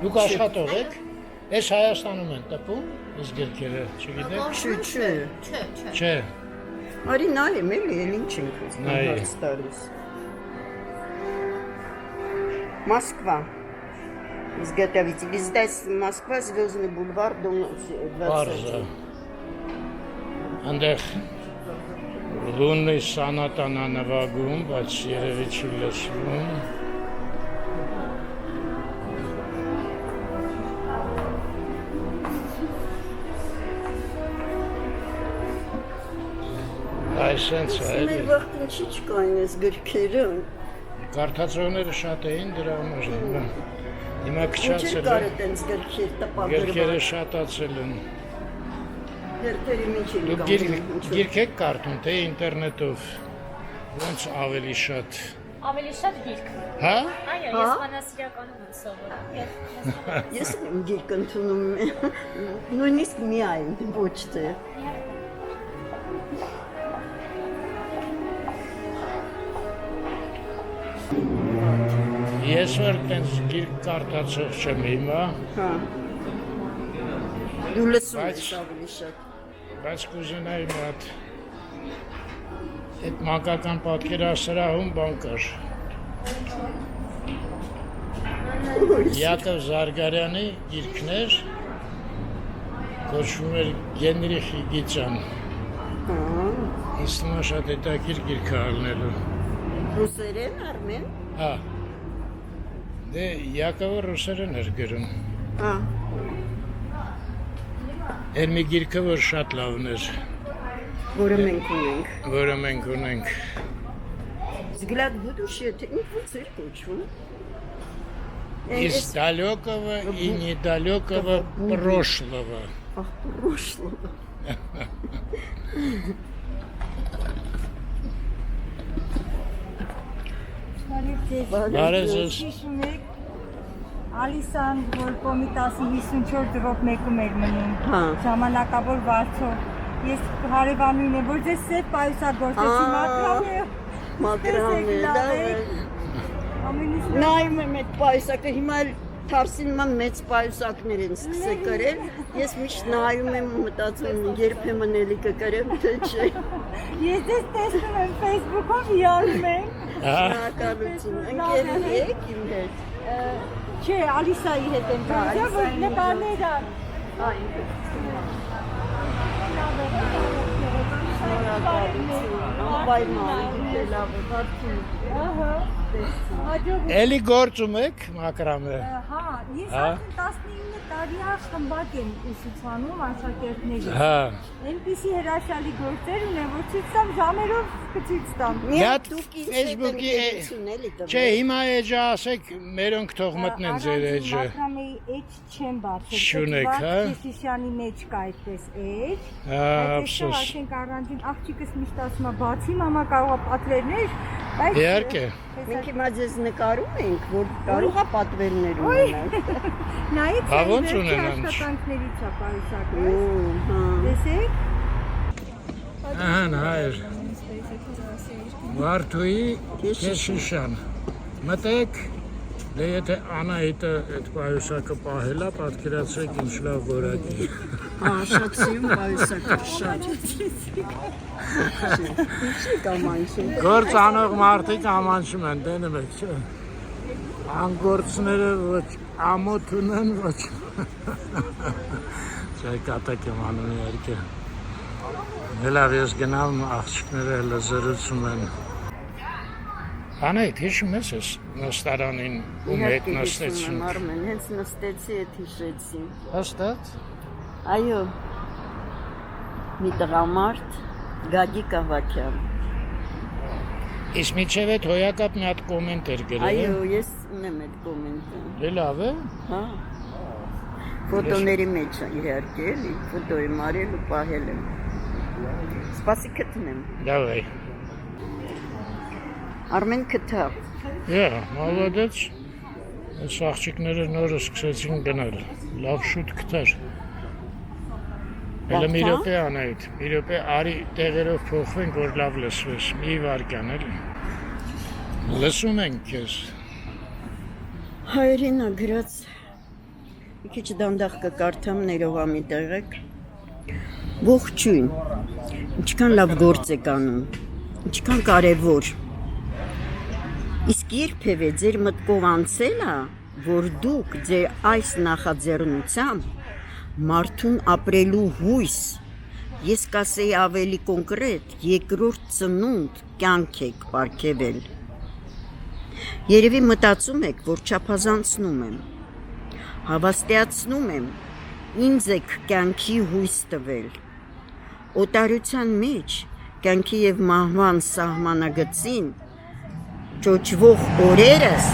Speaker 1: դուք աշխատող եք, ես Հայաստանում են տպում, ես գրքերը, չգիտեք,
Speaker 4: Չէ։
Speaker 1: չէ,
Speaker 4: Արի նայեմ, էլի ինչ ենք
Speaker 1: Նայ։
Speaker 4: հարց տալիս։ Москва. Изготовитель. Издательство Москва, Звездный бульвар, дом 20.
Speaker 1: Պարզը, անդեղ լունի սանատան անավագում, բայց երևի չի լսվում, այս սենց է,
Speaker 4: Մեր
Speaker 1: էլի,
Speaker 4: վաղտին չի չկային ես գրքերը։
Speaker 1: Կարդացողները շատ էին դրա համար։ Հիմա
Speaker 4: Ինչ
Speaker 1: քչացել
Speaker 4: կար
Speaker 1: է,
Speaker 4: այդպես գրքեր
Speaker 1: գիրքերը
Speaker 4: տպագրված։
Speaker 1: շատացել են։
Speaker 4: Գրքերի միջին
Speaker 1: Դուք
Speaker 4: կամ
Speaker 1: գիրք եք կարդում, թե ինտերնետով, ոնց ավելի շատ։
Speaker 6: Ավելի շատ գիրք։
Speaker 1: Հա?
Speaker 6: Այո, ես բանասիրականում եմ սովորում։
Speaker 4: Ես գիրք ընդունում եմ, նույնիսկ միայն, ոչ թե։
Speaker 1: Ես որ տենց գիրք կարդացող չեմ հիմա,
Speaker 4: Հա։ Դու լսում
Speaker 1: Բայց-
Speaker 4: ես ավելի շատ։
Speaker 1: բայց կուզենայի մի հատ այդ մանկական պատկերասրահում բան կար։ Յակով Զարգարյանի գիրքներ կոչվում էր Գենրիխ Իգիցյան։ Ինձ թվում է շատ հետաքրքիր գիրք է ալնելու։
Speaker 4: Ռուսերեն Արմեն։
Speaker 1: Հա։ Դե Յակովը ռուսերեն էր գրում։
Speaker 4: Հա։
Speaker 1: Էր մի գիրքը, որ շատ լավն էր,
Speaker 4: Որը մենք ունենք։
Speaker 1: որը մենք ունենք։
Speaker 4: Взгляд будущее, ты не пуцер кучу.
Speaker 1: Из далекого и недалекого прошлого.
Speaker 4: Ах, прошлого.
Speaker 1: Բարև ձեզ։
Speaker 2: Հիշում եք Ալիսան, որ Կոմիտասի 54 դրոպ մեկում էր մնում։
Speaker 4: Հա։
Speaker 2: Ժամանակավոր վարձով։ Ես հարևանուին եմ, որ ձեզ սետ պայուսագործեցի մակրամը։
Speaker 4: Մակրամը, դա է։
Speaker 2: Ամենից
Speaker 4: Նայում եմ այդ պայուսակը, հիմա էլ Թարսինման մեծ պայուսակներ են սկսել կրել։ Ես միշտ նայում եմ ու մտածում եմ, երբեմն էլի կկրեմ, թե չէ։
Speaker 2: ես ձեզ տեսնում եմ Facebook-ով հիանում եմ։
Speaker 4: Շնորհակալություն։ Ընկերի եք իմ հետ։
Speaker 2: Չէ, Ալիսայի հետ եմ գալիս, որ նկարներ ան։
Speaker 4: Անպայման, լավ է, բարդություն։
Speaker 2: Ահա։ Հաջող
Speaker 1: Էլի գործում եք մակրամը։
Speaker 2: Հա, ես
Speaker 1: Հա։
Speaker 2: արդեն 19 տարի է խմբակ եմ ուսուցանում աշակերտների։
Speaker 1: Հա։
Speaker 2: Այնպիսի հրաշալի գործեր ունեմ, որ ցույց տամ ժամերով կցույց տամ։
Speaker 1: Միատ
Speaker 4: դուք ինձ
Speaker 1: Facebook-ի
Speaker 4: հետաքրքրություն էլի տվել։
Speaker 1: Չէ, հիմա էջը ասեք, մերոնք թող մտնեն ձեր էջը։
Speaker 2: Մակրամեի էջ չեմ բացել։
Speaker 1: Շունեք, հա։
Speaker 2: Քիշյանի մեջ կա այդպես էջ։
Speaker 1: Հա,
Speaker 2: Այսօր
Speaker 1: ափսոս։
Speaker 2: ասենք առանձին աղջիկս միշտ ասում է բացի մամա կարող է պատվերներ, բայց
Speaker 1: Իհարկե։
Speaker 4: Մենք հիմա ձեզ նկարում ենք, որ կարող է պատվերներ ունենալ։
Speaker 2: նայեք
Speaker 1: Բա ոնց
Speaker 2: վերջի
Speaker 1: ունենամ։
Speaker 2: աշխատանքներից է պայուսակը։
Speaker 4: Հա։
Speaker 2: Տեսեք։
Speaker 1: Ահա հայր։ Վարդուի Քեշիշյան։ Մտեք, դե եթե Անահիտը այդ պայուսակը պահելա, պատկերացրեք ինչ լավ որակի։
Speaker 4: Հա, շատ սիրում պայուսակը, շատ։ Չի կամանչում։
Speaker 1: Գործ անող մարդիկ ամանչում են, դենում եք, չէ։ Անգործները ոչ ամոթ ունեն, ոչ։ Չէ, կատակ եմ անում իհարկե։ Լավ, ես գնամ աղջիկները հələ զրուցում են։ Անայդ, հիշում ես ես նստարանին ում հետ նստեցին։
Speaker 4: Արմեն, հենց նստեցի, հետ հիշեցի։
Speaker 1: Հաստատ։
Speaker 4: Այո, մի տղամարդ, Գագիկ Ավակյան։
Speaker 1: Իսկ միջև այդ հոյակապ մի հատ կոմենտ էր գրել։
Speaker 4: Այո, ես ունեմ այդ կոմենտը։
Speaker 1: Դե լավ է։
Speaker 4: Հա։ Ֆոտոների մեջ իհարկե, էլի, ֆոտո եմ արել ու պահել եմ։ Սպասի գտնեմ։
Speaker 1: Լավ է։
Speaker 4: Արմեն կթա։
Speaker 1: Մալադեց։ Այս աղջիկները նորը սկսեցին գնալ։ Լավ շուտ կտար։ Հələ մի րոպե Անահիտ, մի րոպե արի տեղերով փոխվենք, որ լավ լսվես։ Մի վարկան էլի։ Լսում ենք քեզ։
Speaker 4: Հայրենա գրած մի քիչ դանդաղ կկարդամ ներողամի տեղեք։ Ողջույն։ Ինչքան լավ գործ եք անում։ Ինչքան կարևոր։ Իսկ երբևէ ձեր մտքով անցել է, որ դուք ձեր այս նախաձեռնությամբ մարդուն ապրելու հույս, ես կասեի ավելի կոնկրետ, երկրորդ ծնունդ կյանք եք պարգևել։ Երևի մտածում եք, որ չափազանցնում եմ, հավաստիացնում եմ, ինձ եք կյանքի հույս տվել։ Օտարության մեջ կյանքի և մահվան սահմանագծին ճոճվող օրերս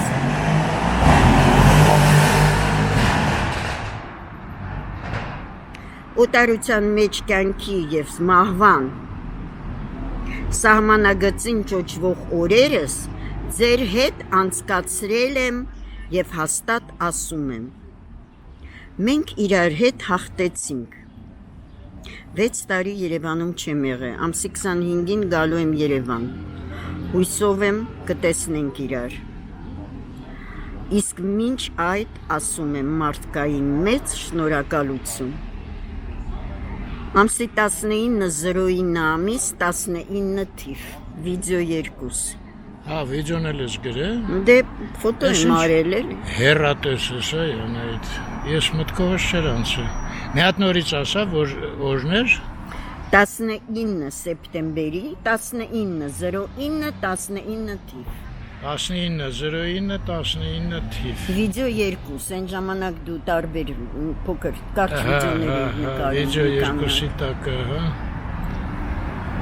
Speaker 4: օտարության մեջ կյանքի և մահվան սահմանագծին ճոճվող օրերս ձեր հետ անցկացրել եմ և հաստատ ասում եմ մենք իրար հետ հաղթեցինք 6 տարի Երևանում չեմ եղել ամսի 25-ին գալու եմ Երևան հույսով եմ կտեսնենք իրար իսկ մինչ այդ ասում եմ մարդկային մեծ շնորհակալություն ամսի 19-09 ամիս 19 թիվ վիդեո 2
Speaker 1: վիդեոն էլ ես գրել
Speaker 4: դե ֆոտո եմ արել էլի
Speaker 1: հեռատես ես այդ ես մտքովս չեր անցել մի հատ նորից ասա որ օրն էր
Speaker 4: 19 սեպտեմբերի 19-09 19 թիվ
Speaker 1: 19-09-19 թիվ
Speaker 4: վիդեո 2 այն ժամանակ դու տարբեր փոքր կարճ վիդեոներ նկարում
Speaker 1: վիդեո 2-ի տակ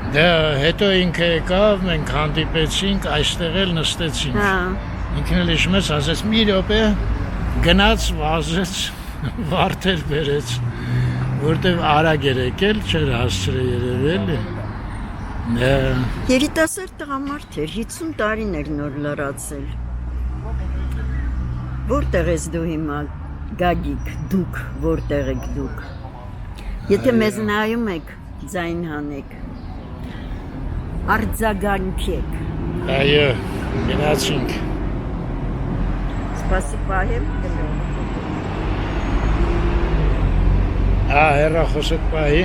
Speaker 1: դա հետո ինքը եկավ մենք հանդիպեցինք այստեղ էլ նստեցինք ինքն էլ հիշում ես ասեց մի րոպե գնաց վազեց վարդեր բերեց որտեվ արագ էր եկել չէր հասցրել երևել
Speaker 4: երիտասարդ տղամարդ էր 50 տարին էր նոր լրացել որտեղ ես դու հիմա Գագիկ դուք որտեղ եք դուք եթե մեզ նայում եք ձայն հանեք արձագանքեք
Speaker 1: այո գնացինք
Speaker 4: Спасибо
Speaker 1: հեռախոսդ պահի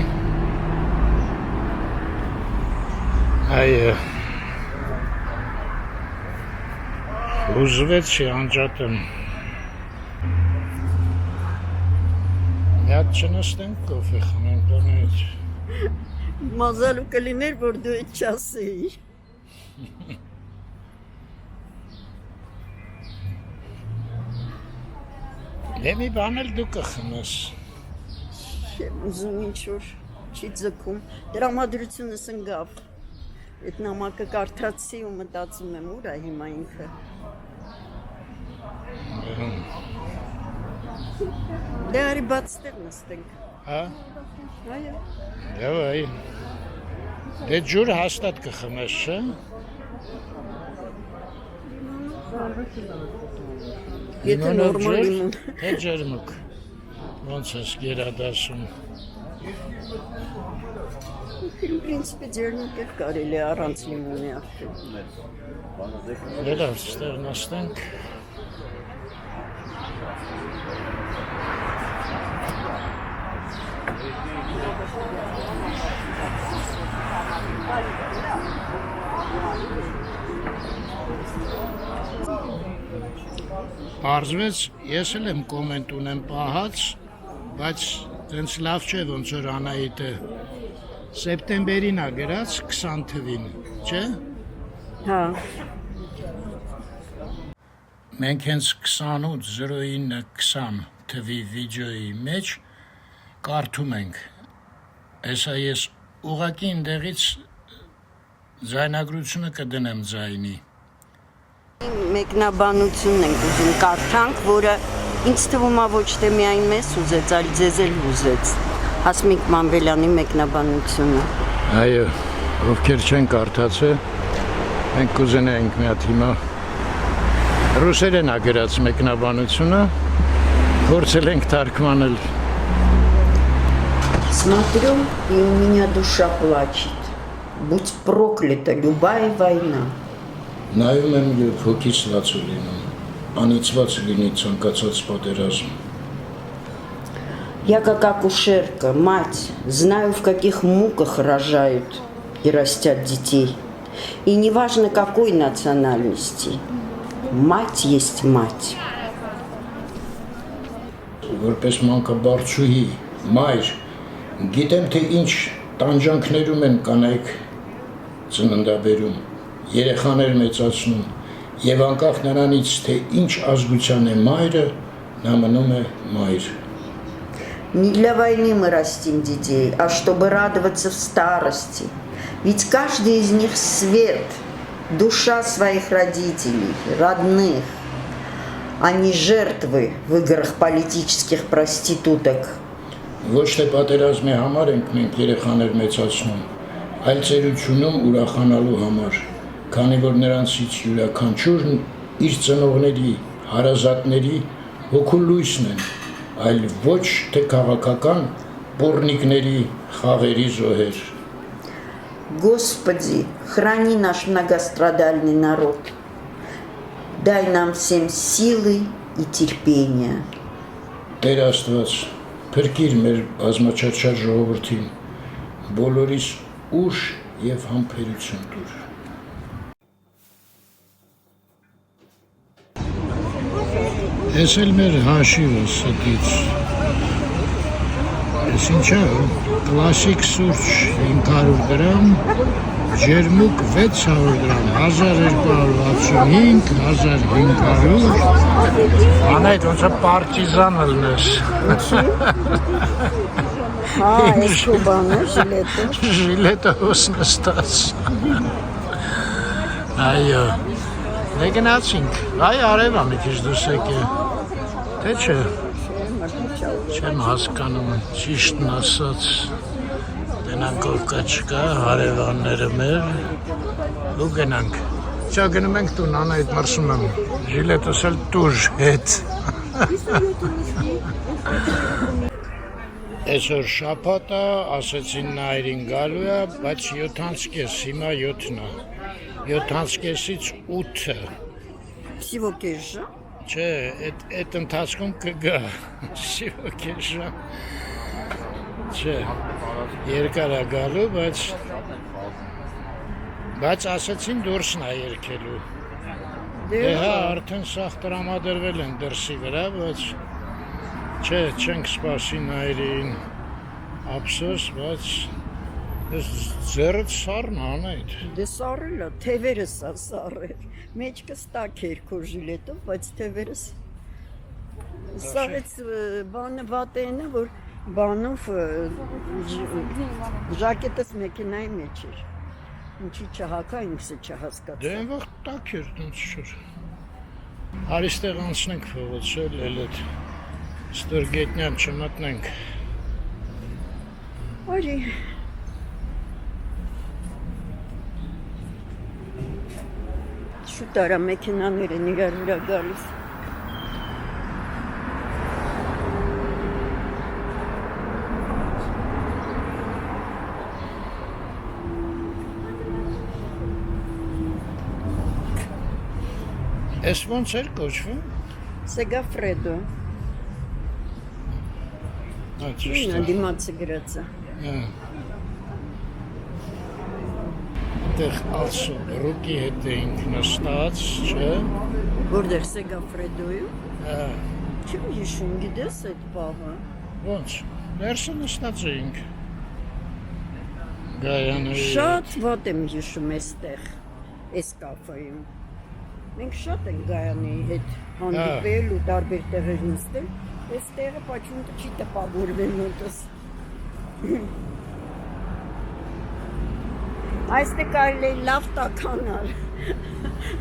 Speaker 1: այո ուզվեց չի անջատեմ միատ չնստենք կոֆե խմենք բանից
Speaker 4: Մազալու կլիներ, որ դու այդ չասեիր
Speaker 1: մի բան էլ դու կխմես
Speaker 4: Չեմ ուզում ինչ-որ չի ձգում դրամադրությունս ընգավ այդ նամակը կարդացի ու մտածում եմ ուր է հիմա ինքը դե արի բաց տեղ նստենք այո
Speaker 1: Դավայ դե ջուր հաստատ կխմես չէ
Speaker 4: Եթե նորմալ իմուն
Speaker 1: թե ջերմուկ ոնց ես գերադասում
Speaker 4: Պրինցիպի ջերմուկ է կարելի առանց լիմոնի արդեն
Speaker 1: Դերավ ստեղ նստենք Պարզվեց, ես էլ եմ կոմենտ ունեմ պահած, բայց տենց լավ չէ ոնց որ Անահիտը սեպտեմբերին ա գրած 20 թվին, չէ?
Speaker 4: Հա
Speaker 1: Մենք հենց 28-09-20 թվի վիդեոյի մեջ կարդում ենք Հեսա ես ուղղակի ընդեղից ձայնագրությունը կդնեմ ձայնի
Speaker 4: Մեկնաբանությունն ենք ուզում կարդանք, որը ինձ թվում է ոչ թե միայն մեզ ուզեց, այլ ձեզ էլ ուզեց Հասմիկ Մանվելյանի մեկնաբանությունը
Speaker 1: Այո, ովքեր չեն կարդացել, մենք կուզենայինք մի հատ հիմա ռուսերեն ա գրած մեկնաբանությունը, փորձել ենք թարգմանել
Speaker 4: Смотрю, и у меня душа плачет. Будь проклята любая война.
Speaker 1: Նայում եմ և հոգիս լաց ու լինում, անիծված լինի ցանկացած պատերազմ
Speaker 4: Я как акушерка, мать, знаю, в каких муках рожают и растят детей. И неважно, какой национальности. Мать есть мать.
Speaker 1: Որպես մանկաբարձուհի, մայր, գիտեմ, թե ինչ տանջանքներում են կանայք ծննդաբերում, երեխաներ մեծացնում, և անկախ նրանից, թե ինչ ազգության է մայրը, նա մնում է մայր։
Speaker 4: Не для войны мы растим детей, а чтобы радоваться в старости. Ведь каждый из них свет, душа своих родителей, родных, а не жертвы в играх политических проституток.
Speaker 1: Ոչ թե պատերազմի համար ենք մենք երեխաներ մեծացնում, այլ ծերությունում ուրախանալու համար, քանի որ նրանցից յուրաքանչյուրն իր ծնողների, հարազատների հոգու լույսն են, այլ ոչ թե քաղաքական բորնիկների խաղերի զոհեր։
Speaker 4: Господи, храни наш многострадальный народ. Дай нам всем силы и терпения.
Speaker 1: Տեր Աստված, փրկիր մեր բազմաչափ ժողովրդին, բոլորիս ուժ եւ համբերություն տուր։ Ես էլ մեր հաշիվը ստից։ Ես ինչա, կլասիկ սուրճ 500 գրամ, ջերմուկ 600 գրամ, 1265, 1500, անայդ ոնց է պարտիզան ըլնես։
Speaker 4: Հա, այս կուբանը, ժիլետը։
Speaker 1: Ժիլետը հոսնստաց։ Այո, դե գնացինք, այ արև ամի քիչ դուս եկե, թե չէ, չեմ հասկանում, ճիշտն ասած, գնանք ով կա չկա, հարևանները մեր, ու գնանք, չա գնում ենք տուն, անայդ մրսում եմ, ժիլետս էլ տուժ հետ։ Այսօր շաբաթ է, ասեցին նայրին գալու է, բայց 7:30, հիմա 7-ն է, 7:30-ից 8-ը։
Speaker 4: Всего кежа.
Speaker 1: Չէ, այդ ընթացքում կգա, всего կեժա, չէ, երկար է գալու, բայց ասեցին դուրսն է երկելու, դե հա, արդեն սաղ տրամադրվել են դրսի վրա, բայց չէ, չենք սպասի նայրին, ափսոս, բայց ձեռդ սառն անայդ։
Speaker 4: Դե սառել է, թևերս է սառել, մեջքը ստակ էր քո ժիլետով, բայց թևերս սաղեց բանը վատենը, որ բանով ժակետս մեքենայի մեջ էր, ինչի չհակա, ինքսը չհասկացա։
Speaker 1: Դե են վաղ տակ էր, տենց շուր։ Հարիստեղ անցնենք փողոցել, էլ էդ ստորգետնյան չմտնենք։
Speaker 4: Արի։ Շուտ արա մեքենաներ են իրար վրա գալիս։
Speaker 1: Էս ոնց էր կոչվում։
Speaker 4: Սեգաֆրեդո։
Speaker 1: Ճիշտ է։
Speaker 4: Դիմացը գրած է։
Speaker 1: Այդտեղ ալսո ռուկի հետ էինք նստած, չէ։
Speaker 4: Որտեղ Սեգաֆրեդոյում։
Speaker 1: Հա,
Speaker 4: Չեմ հիշում, գիտես այդ պահը։
Speaker 1: ոնց, ներսը նստած էինք։ Գայանների։
Speaker 4: Շատ վատ եմ հիշում այստեղ, այս կաֆեում։ Մենք շատ ենք Գայանի հետ հանդիպել ու տարբեր տեղեր նստել, այս տեղը почему-то չի տպավորվել մոտս։ Այստեղ կարելի է լավ տականար,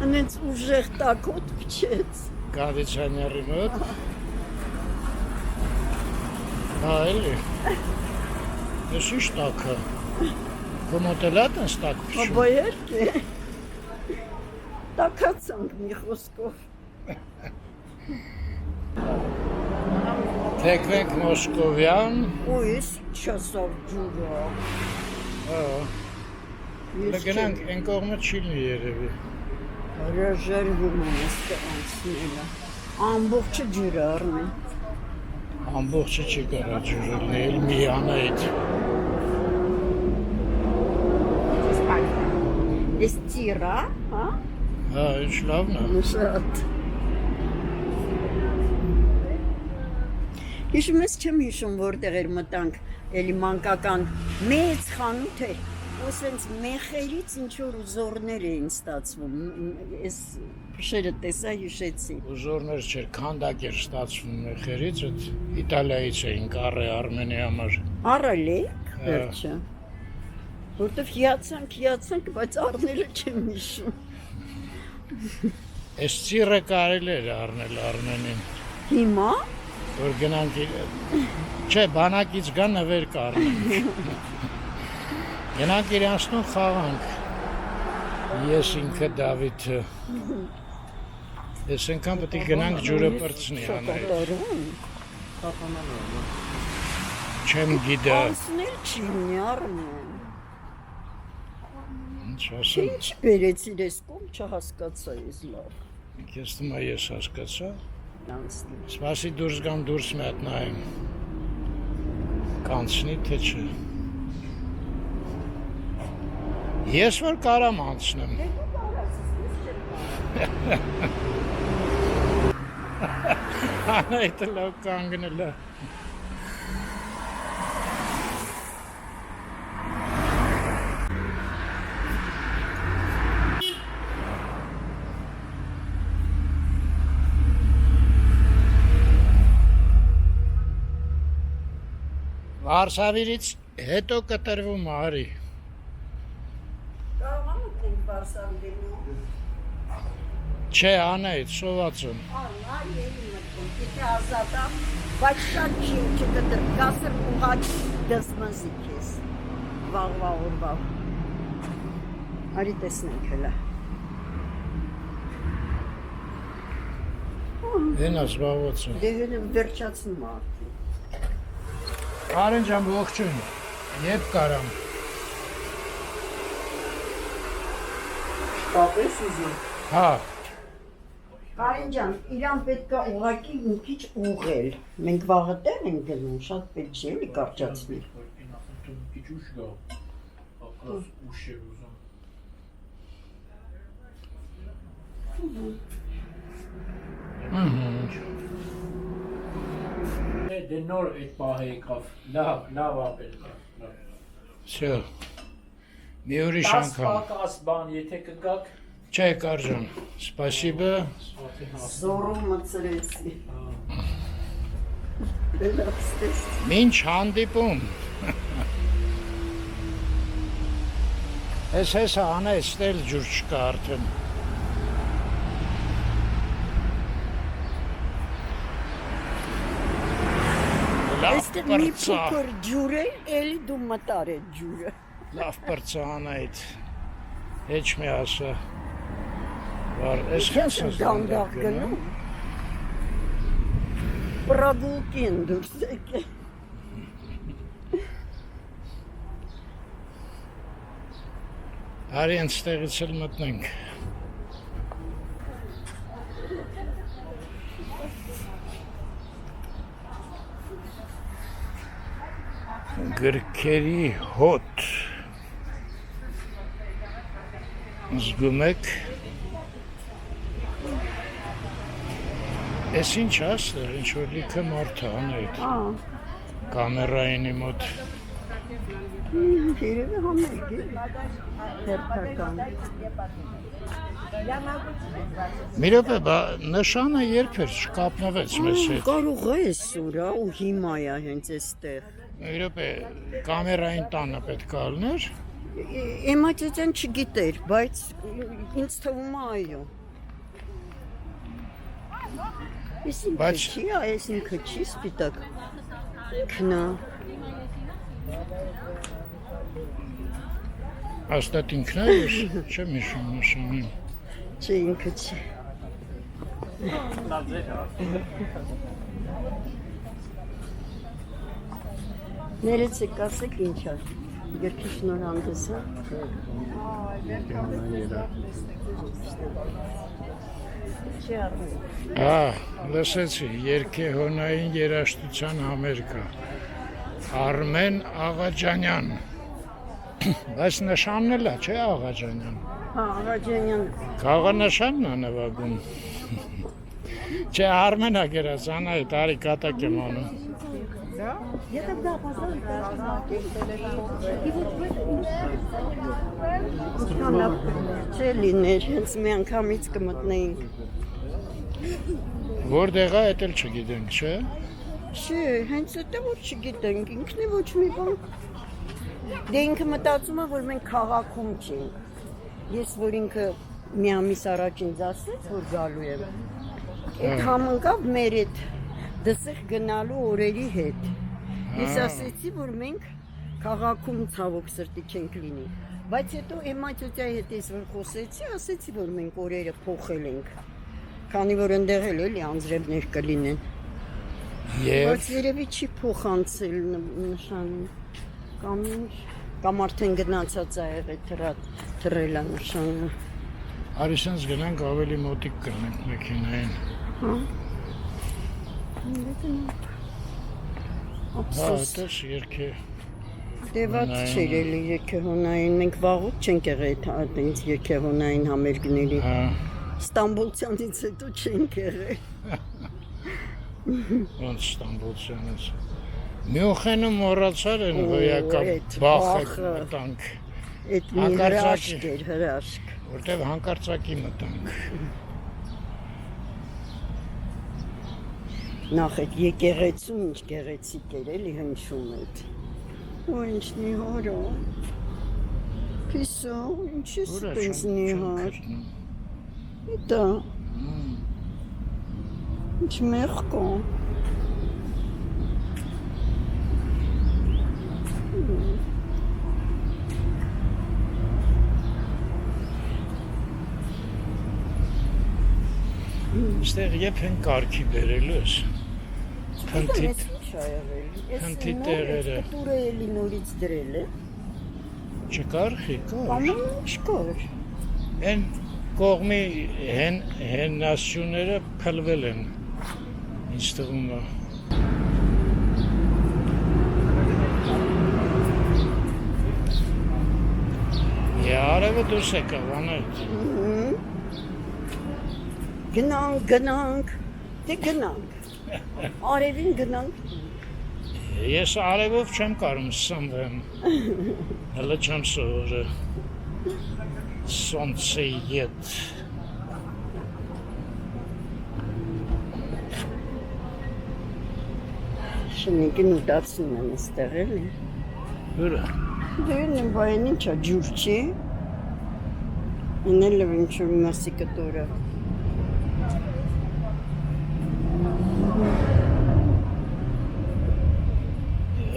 Speaker 4: անենց ուժեղ տակոտ փչեց։
Speaker 1: Գադիցանյարի մոտ։ Հա, էլի։ Ես ինչ տակը։ Կոմոտելա տենց տակ փչում։
Speaker 4: Ապա երկե։ Տակացանք մի խոսքով։
Speaker 1: Թեքվենք Մոսկովյան։
Speaker 4: Ուիս չասավ ջուրը։
Speaker 1: Հա, դե գնանք են կողմը չի լինի երևի։
Speaker 4: Հրաժարվում եմ այստեղ անցնելը։ Ամբողջը ջուրը առնեն։
Speaker 1: Ամբողջը չի կարա ջուրը լինել, մի անայդ։
Speaker 4: Էս տիրա, հա։
Speaker 1: Հա, ինչ լավն է։
Speaker 4: Շատ։ Հիշում ես չեմ հիշում որտեղ էր մտանք, էլի մանկական մեծ խանութ էր, ու սենց մեխերից ինչ-որ ուզորներ էին ստացվում, ես փշերը տեսա հիշեցի։
Speaker 1: Ուզորներ չէր, քանդակ էր ստացվում մեխերից, այդ Իտալիայից էին կառե Արմենի համար։
Speaker 4: Առել եք վերջը, որտև հիացանք, բայց առները չեմ հիշում։
Speaker 1: Այս ծիրը կարելի էր առնել Արմենին։
Speaker 4: Հիմա
Speaker 1: Որ գնանք չէ, բանակից գան նվեր կառնենք։ Գնանք իրանցնում խաղանք։ Ես ինքը Դավիթը։ Ես այնքան պետք է գնանք ջուրը պրծնի անել։ Չեմ գիտա։
Speaker 4: Ասնել չի նյարմեն։
Speaker 1: Ինչ ասեմ։
Speaker 4: Ինչ բերեցիր ես կողմ չհասկացա ես լավ։
Speaker 1: Ես թվում է ես հասկացա։
Speaker 4: Անցնի։
Speaker 1: Սպասի դուրս գամ դուրս մի հատ նայեմ։ Կանցնի թե չէ։ Ես որ կարամ անցնեմ։ Այդ լավ կանգնել է։ Վարշավից հետո կտրվում արի։
Speaker 4: Կարողամ ենք Վարշավիդելու։
Speaker 1: Չէ, անայդ, սոված եմ։
Speaker 4: Այ ելի մտքում, գիտե ազատա, բայց շատ չի չկտր, գասր ուղաչ դզմզիկ ես, վաղվա օրվա։ Արի տեսնենք հլա։
Speaker 1: Են ասվաղոց եմ։
Speaker 4: Դե հելը վերջացնում արդի։
Speaker 1: Արեն ջան, ողջույն, եբ կարամ։
Speaker 4: Շտապես ուզում։
Speaker 1: Հա,
Speaker 4: Կարեն ջան, իրան պետք է ուղակի մի քիչ ուղղել։ Մենք վաղը տեղ ենք գնում, շատ պետք չի էլի կարճացնի։
Speaker 7: Դե նոր այդ պահը եկավ, լավ ապել կա։
Speaker 1: Всё։ Մի ուրիշ
Speaker 7: 10
Speaker 1: անգամ։
Speaker 7: պակաս բան, եթե կգաք,
Speaker 1: Չէ, Կարժան, սպասիբը։
Speaker 4: Զորում մծրեցի։ Դելաստես։
Speaker 1: Մինչ հանդիպում։ Ես հեսա անես տել ջուր չկա արդեն։
Speaker 4: Այստեղ մի փոքր ջուր է, էլի դու մտար է ջուրը։
Speaker 1: Լավ պրծա անայդ։ Հեչ մի ասա։ Վար, ես խենց ես
Speaker 4: դանդաղ գնում։ Պրագուլկին դուրս եկե։
Speaker 1: Արի ընց տեղից էլ մտնենք։ Գրքերի հոտ։ Զգում եք։ Ես ինչ ասել, ինչ որ լիքը մարդ է անայդ։ Կամերայինի մոտ։
Speaker 4: Երևի համերգ է։ Հերթական։
Speaker 1: Մի րոպե, նշանը երբ էր չկապնվեց մեզ հետ։
Speaker 4: Կարող է սուրա ու հիմա է հենց այստեղ։
Speaker 1: Մի րոպե, կամերային տանը պետք է ալներ։
Speaker 4: Էմա ծեծան չգիտեր, բայց ինձ թվում է այո։ Ես ինքը
Speaker 1: Բայց-
Speaker 4: չի, այս ինքը չի սպիտակ։ Քնա։
Speaker 1: Աստատ ինքն է, ես չեմ հիշում նշանին։
Speaker 4: Չէ ինքը չի։ Ներեցեք ասեք ինչ է։ Երկի շնորհանդես է։ Չի առնում։
Speaker 1: Լսեցի, երկեհոնային երաժշտության համերգա։ Արմեն Աղաջանյան։ Բայց նշանն էլ է, չէ Աղաջանյան։
Speaker 4: Հա, Աղաջանյան։
Speaker 1: Քաղանշանն է նվագում։ Չէ, Արմենա գերած, անայ, տարի կատակ եմ անում։
Speaker 4: Չէ լիներ, հենց մի անգամից կմտնեինք։
Speaker 1: Որտեղ է, էդ էլ չգիտենք, չէ։
Speaker 4: Չէ, հենց դա որ չգիտենք, ինքն է ոչ մի բան։ Դե ինքը մտածում է, որ մենք քաղաքում չենք։ Ես որ ինքը մի ամիս առաջ ինձ ասեց, որ գալու եմ։ Այդ համընկավ մեր այդ դսեղ գնալու օրերի հետ։ Ես ասեցի, որ մենք քաղաքում ցավոք սրտի չենք լինի։ Բայց հետո Էմմա ծոցայի հետ ես որ խոսեցի, ասեցի, որ մենք օրերը փոխել ենք։ Քանի որ ընդեղ էլի անձրևներ կլինեն։ Բայց երևի չի փոխանցել նշանը։ Կամ արդեն գնացած է եղել թռել է նշանը։
Speaker 1: Արիսանց գնանք ավելի մոտիկ կրնենք մեքենային։ Ափսոս երկե։
Speaker 4: Դե վատ չէր էլի երկեհոնային, մենք վաղուց չենք եղել այդ երկեհոնային համերգների։ Ստամբուլցյանից հետո չենք եղել։
Speaker 1: Ոնց Ստամբուլցյանից։ Մյոխենը մոռացար են հոյակա բախը մտանք։
Speaker 4: Այդ մի հրաշք էր, հրաշք։
Speaker 1: Որտև հանկարծակի մտանք։
Speaker 4: Նախ այդ եկեղեցում ինչ գեղեցիկ էր էլի հնչում էր։ Ու ինչ նիհարը։ Պիսո, ինչ է սպես նիհար։ Դա։ Ինչ մեղկո։
Speaker 1: Ստեղ եփ են կարգի բերելու ես։ Քնթի տեղերը։
Speaker 4: Կտուրը էլի նորից դրել է։
Speaker 1: Չկարխի, կար։
Speaker 4: Ամեն ինչ կար։
Speaker 1: Են կողմի հենասյուները փլվել են։ Ինչ թվում է։ Արևը դուրս եկավ, անդ։
Speaker 4: Գնանք, դե գնանք, արևին գնանք։
Speaker 1: Ես արևով չեմ կարում սնվեմ, հլը չեմ սովորը, սոնցե ետ։
Speaker 4: Շնիկին ուտացնում են ստեղ էլի։
Speaker 1: Ուրը։
Speaker 4: Դերն եմ բայն ինչա ջուր չի, ինել եմ ինչ-որ մասի կտորը։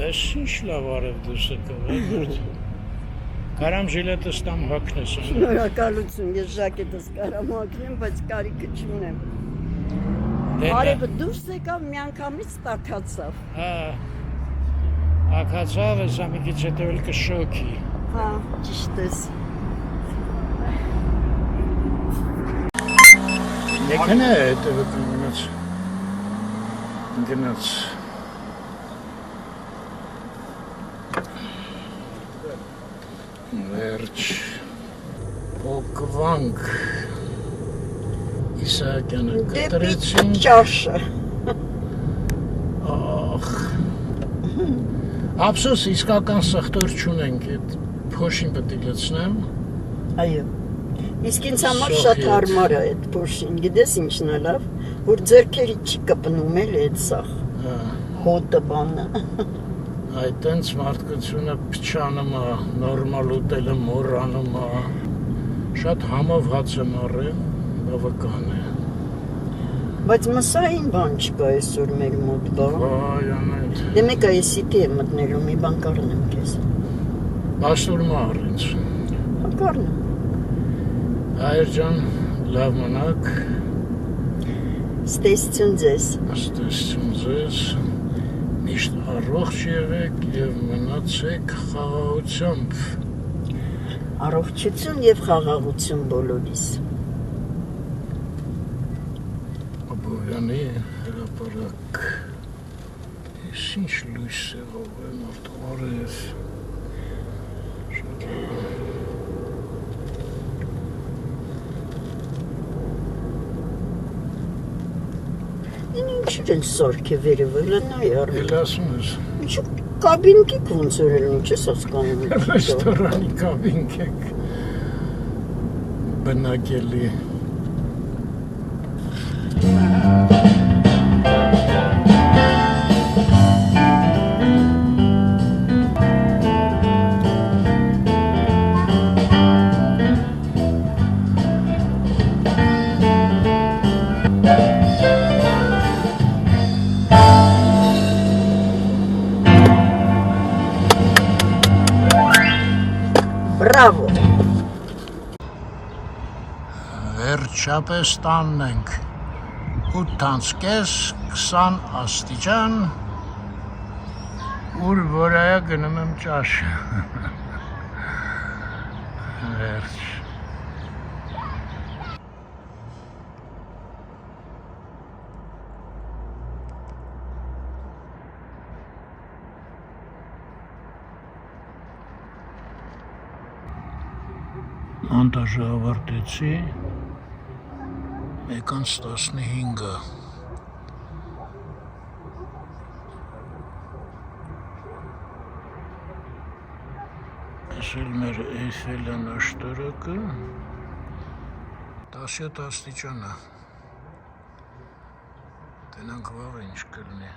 Speaker 1: Ես ինչ լավ արև դուրս եկավ, կարամ ժիլետս տամ հակնես։
Speaker 4: Շնորհակալություն, ես ժակետս կարամ հակնեմ, բայց կարիքը չունեմ։ Արևը դուրս եկավ, մի անգամից տաքացավ։
Speaker 1: Ակացավ ես ամիկից հետո էլ կշոքի։
Speaker 4: Հա, ճիշտ ես։
Speaker 1: Մեքենա է հետևը գնաց։ Վերջ, պոկվանք, Իսահակյանը կտրեցին։
Speaker 4: Դեպի ճաշը։
Speaker 1: Ափսոս իսկական սխտոր չունենք, այդ փոշին պետք է լցնեմ։
Speaker 4: Այո։ Իսկ ինձ համար շատ հարմար է այդ փոշին, գիտես ինչն է լավ, որ ձեռքերի չի կպնում էլ այդ սախ։ Հոտը բանը։
Speaker 1: Այդ տենց մարդկությունը փչանում է, նորմալ ուտելը մոռանում է։ Շատ համով հաց եմ առել, բավական է։
Speaker 4: Բայց մսային բան չկա այսօր մեր մոտ բա։
Speaker 1: Այ անայդ։
Speaker 4: Դե մեկ այս սիտի եմ մտնելու, մի բան կառնեմ քեզ։
Speaker 1: Բաշտորում առինց։
Speaker 4: Հա կառնեմ։
Speaker 1: Հայր ջան, լավ մնաք։
Speaker 4: Ստեսություն ձեզ։
Speaker 1: Ստեսություն ձեզ։ Միշտ առողջ եղեք եւ մնացեք խաղաղությամբ։
Speaker 4: Առողջություն եւ խաղաղություն բոլորիս։
Speaker 1: Բոյանի հրապարակ, ես ինչ լույս է ողեմ արտվարև, շատ
Speaker 4: Ինչ են սարք է վերևը, լնայ առել։
Speaker 1: էլ ասում ես,
Speaker 4: Ինչ կաբինկիկ ոնց էր էլ ինչ ես հասկանում։
Speaker 1: ռեստորանի կաբինք եք բնակելի։
Speaker 4: Բրավո։
Speaker 1: Վերջապես տանն ենք 8:30 20 աստիճան ուր որայա գնում եմ ճաշ վերջ Մոնտաժը ավարտեցի 1:15 Ես էլ մեր Էյֆելյան աշտարակը 17 աստիճան է Տենանք վաղ ինչ կլինի